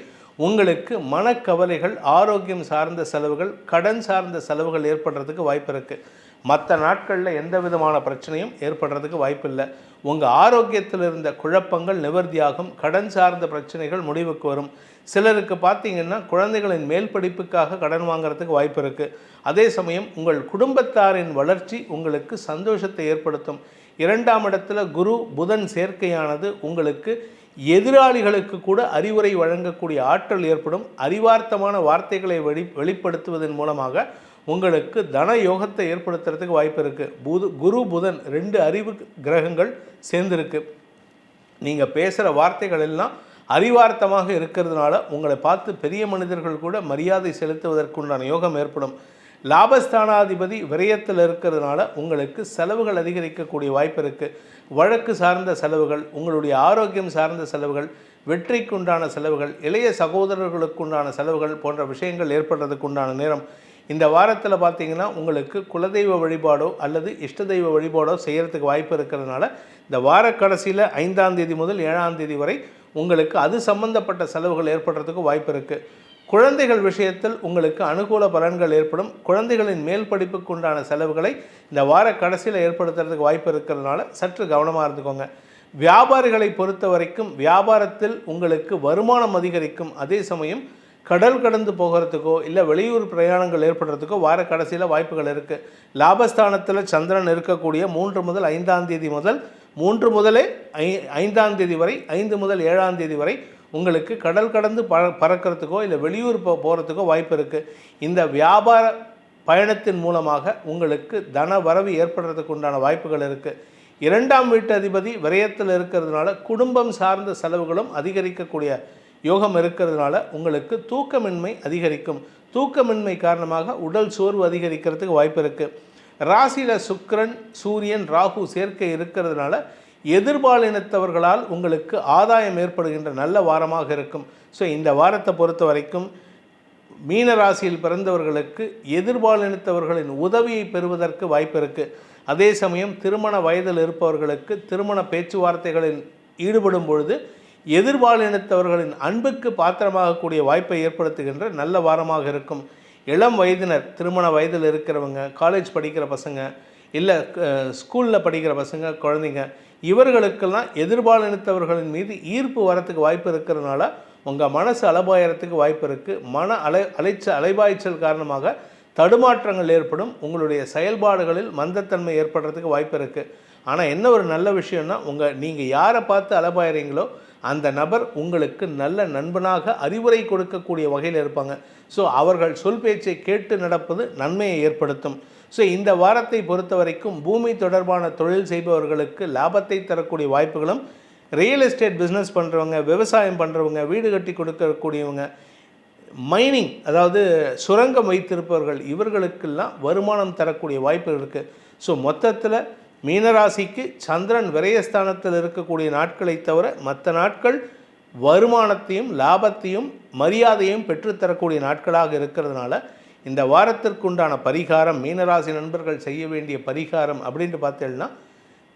B: உங்களுக்கு மனக்கவலைகள், ஆரோக்கியம் சார்ந்த செலவுகள், கடன் சார்ந்த செலவுகள் ஏற்படுறதுக்கு வாய்ப்பு இருக்குது. மற்ற நாட்களில் எந்த விதமான பிரச்சனையும் ஏற்படுறதுக்கு வாய்ப்பில்லை. உங்கள் ஆரோக்கியத்தில் இருந்த குழப்பங்கள் நிவர்த்தியாகும். கடன் சார்ந்த பிரச்சனைகள் முடிவுக்கு வரும். சிலருக்கு பார்த்திங்கன்னா குழந்தைகளின் மேல் படிப்புக்காக கடன் வாங்கிறதுக்கு வாய்ப்பு இருக்குது. அதே சமயம் உங்கள் குடும்பத்தாரின் வளர்ச்சி உங்களுக்கு சந்தோஷத்தை ஏற்படுத்தும். 2ஆம் இடத்துல குரு புதன் சேர்க்கையானது உங்களுக்கு எதிராளிகளுக்கு கூட அறிவுரை வழங்கக்கூடிய ஆற்றல் ஏற்படும். அறிவார்த்தமான வார்த்தைகளை வெளிப்படுத்துவதன் மூலமாக உங்களுக்கு தன யோகத்தை ஏற்படுத்துறதுக்கு வாய்ப்பு இருக்குது. குரு புதன் 2 அறிவு கிரகங்கள் சேர்ந்துருக்கு. நீங்கள் பேசுகிற வார்த்தைகள் எல்லாம் அறிவார்த்தமாக இருக்கிறதுனால உங்களை பார்த்து பெரிய மனிதர்கள் கூட மரியாதை செலுத்துவதற்குண்டான யோகம் ஏற்படும். லாபஸ்தானாதிபதி விரயத்தில் இருக்கிறதுனால உங்களுக்கு செலவுகள் அதிகரிக்கக்கூடிய வாய்ப்பு இருக்குது. வழக்கு சார்ந்த செலவுகள், உங்களுடைய ஆரோக்கியம் சார்ந்த செலவுகள், வெற்றிக்குண்டான செலவுகள், இளைய சகோதரர்களுக்குண்டான செலவுகள் போன்ற விஷயங்கள் ஏற்படுறதுக்கு உண்டான நேரம். இந்த வாரத்தில் பார்த்திங்கன்னா உங்களுக்கு குலதெய்வ வழிபாடோ அல்லது இஷ்ட தெய்வ வழிபாடோ செய்கிறதுக்கு வாய்ப்பு இருக்கிறதுனால இந்த வார கடைசியில் 5ஆம் தேதி முதல் 7ஆம் தேதி வரை உங்களுக்கு அது சம்பந்தப்பட்ட செலவுகள் ஏற்படுறதுக்கு வாய்ப்பு இருக்குது. குழந்தைகள் விஷயத்தில் உங்களுக்கு அனுகூல பலன்கள் ஏற்படும். குழந்தைகளின் மேல் படிப்புக்கு உண்டான செலவுகளை இந்த வார கடைசியில் ஏற்படுத்துறதுக்கு வாய்ப்பு இருக்கிறதுனால சற்று கவனமாக இருந்துக்கோங்க. வியாபாரிகளை பொறுத்த வரைக்கும் வியாபாரத்தில் உங்களுக்கு வருமானம் அதிகரிக்கும். அதே சமயம் கடல் கடந்து போகிறதுக்கோ இல்லை வெளியூர் பிரயாணங்கள் ஏற்படுறதுக்கோ வார கடைசியில் வாய்ப்புகள் இருக்குது. லாபஸ்தானத்தில் சந்திரன் இருக்கக்கூடிய 3 முதல் 5ஆம் தேதி முதல் 3 முதலே 5ஆம் தேதி வரை, 5 முதல் 7ஆம் தேதி வரை உங்களுக்கு கடல் கடந்து பறக்கிறதுக்கோ இல்லை வெளியூர் போகிறதுக்கோ வாய்ப்பு இருக்குது. இந்த வியாபார பயணத்தின் மூலமாக உங்களுக்கு தன வரவு ஏற்படுறதுக்கு உண்டான வாய்ப்புகள் இருக்குது. 2ஆம் வீட்டு அதிபதி விரயத்தில் இருக்கிறதுனால குடும்பம் சார்ந்த செலவுகளும் அதிகரிக்கக்கூடிய யோகம் இருக்கிறதுனால உங்களுக்கு தூக்கமின்மை அதிகரிக்கும். தூக்கமின்மை காரணமாக உடல் சோர்வு அதிகரிக்கிறதுக்கு வாய்ப்பு இருக்குது. ராசியில் சுக்கிரன், சூரியன், ராகு சேர்க்கை இருக்கிறதுனால எதிர்பாலினத்தவர்களால் உங்களுக்கு ஆதாயம் ஏற்படுகின்ற நல்ல வாரமாக இருக்கும். ஸோ இந்த வாரத்தை பொறுத்த வரைக்கும் மீன ராசியில் பிறந்தவர்களுக்கு எதிர்பாலினத்தவர்களின் உதவியை பெறுவதற்கு வாய்ப்பு இருக்குது. அதே சமயம் திருமண வயதில் இருப்பவர்களுக்கு திருமண பேச்சுவார்த்தைகளில் ஈடுபடும் பொழுது எதிர்பாலினத்தவர்களின் அன்புக்கு பாத்திரமாகக்கூடிய வாய்ப்பை ஏற்படுத்துகின்ற நல்ல வாரமாக இருக்கும். இளம் வயதினர், திருமண வயதில் இருக்கிறவங்க, காலேஜ் படிக்கிற பசங்க, இல்லை ஸ்கூலில் படிக்கிற பசங்க, குழந்தைங்க, இவர்களுக்கெல்லாம் எதிர்பாலினத்தவர்களின் மீது ஈர்ப்பு வரத்துக்கு வாய்ப்பு இருக்கிறதுனால உங்கள் மனசு அலபாயறதுக்கு வாய்ப்பு இருக்குது. மன அலைபாய்ச்சல் காரணமாக தடுமாற்றங்கள் ஏற்படும். உங்களுடைய செயல்பாடுகளில் மந்தத்தன்மை ஏற்படுறதுக்கு வாய்ப்பு இருக்குது. ஆனால் என்ன ஒரு நல்ல விஷயம்னா, நீங்கள் யாரை பார்த்து அலபாயறீங்களோ அந்த நபர் உங்களுக்கு நல்ல நண்பனாக அறிவுரை கொடுக்கக்கூடிய வகையில் இருப்பாங்க. ஸோ அவர்கள் சொல் பேச்சை கேட்டு நடப்பது நன்மையை ஏற்படுத்தும். ஸோ இந்த வாரத்தை பொறுத்த வரைக்கும் பூமி தொடர்பான தொழில் செய்பவர்களுக்கு லாபத்தை தரக்கூடிய வாய்ப்புகளும், ரியல் எஸ்டேட் பிஸ்னஸ் பண்ணுறவங்க, விவசாயம் பண்ணுறவங்க, வீடு கட்டி கொடுக்கக்கூடியவங்க, மைனிங் அதாவது சுரங்கம் வைத்திருப்பவர்கள், இவர்களுக்கெல்லாம் வருமானம் தரக்கூடிய வாய்ப்பு இருக்குது. ஸோ மொத்தத்தில் மீனராசிக்கு சந்திரன் விரயஸ்தானத்தில் இருக்கக்கூடிய நாட்களை தவிர மற்ற நாட்கள் வருமானத்தையும் லாபத்தையும் மரியாதையும் பெற்றுத்தரக்கூடிய நாட்களாக இருக்கிறதுனால இந்த வாரத்திற்குண்டான பரிகாரம், மீனராசி நண்பர்கள் செய்ய வேண்டிய பரிகாரம் அப்படின்ட்டு பார்த்தீங்கன்னா,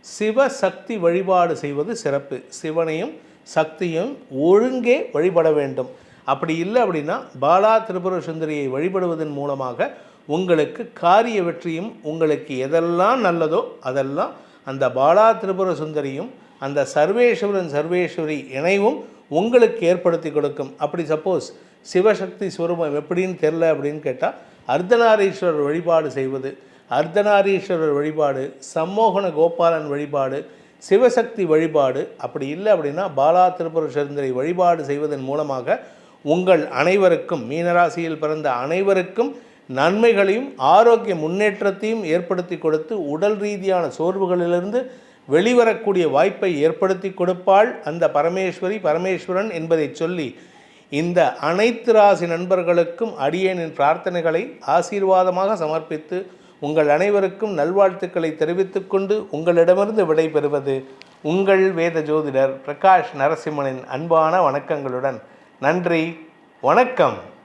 B: சிவசக்தி வழிபாடு செய்வது சிறப்பு. சிவனையும் சக்தியும் ஒழுங்கே வழிபட வேண்டும். அப்படி இல்லை அப்படின்னா பாலா திரிபுர சுந்தரியை வழிபடுவதன் மூலமாக உங்களுக்கு காரிய வெற்றியும், உங்களுக்கு எதெல்லாம் நல்லதோ அதெல்லாம் அந்த பாலா திரிபுர சுந்தரியும் அந்த சர்வேஸ்வரன் சர்வேஸ்வரி இணைவும் உங்களுக்கு ஏற்படுத்தி கொடுக்கும். அப்படி சப்போஸ் சிவசக்தி ஸ்வரூபம் எப்படின்னு தெரில அப்படின்னு கேட்டால் அர்த்தநாரீஸ்வரர் வழிபாடு செய்வது, அர்த்தநாரீஸ்வரர் வழிபாடு, சம்மோகன கோபாலன் வழிபாடு, சிவசக்தி வழிபாடு, அப்படி இல்லை அப்படின்னா பாலா திரிபுர சுந்தரி வழிபாடு செய்வதன் மூலமாக உங்கள் அனைவருக்கும், மீனராசியில் பிறந்த அனைவருக்கும் நன்மைகளையும் ஆரோக்கிய முன்னேற்றத்தையும் ஏற்படுத்தி கொடுத்து உடல் ரீதியான சோர்வுகளிலிருந்து வெளிவரக்கூடிய வாய்ப்பை ஏற்படுத்தி கொடுப்பாள் அந்த பரமேஸ்வரன் என்பதை சொல்லி இந்த அனைத்து ராசி நண்பர்களுக்கும் அடியேனின் பிரார்த்தனைகளை ஆசீர்வாதமாக சமர்ப்பித்து உங்கள் அனைவருக்கும் நல்வாழ்த்துக்களை தெரிவித்துக்கொண்டு உங்களிடமிருந்து விடைபெறுவது உங்கள் வேத ஜோதிடர் பிரகாஷ் நரசிம்மனின் அன்பான வணக்கங்களுடன். நன்றி, வணக்கம்.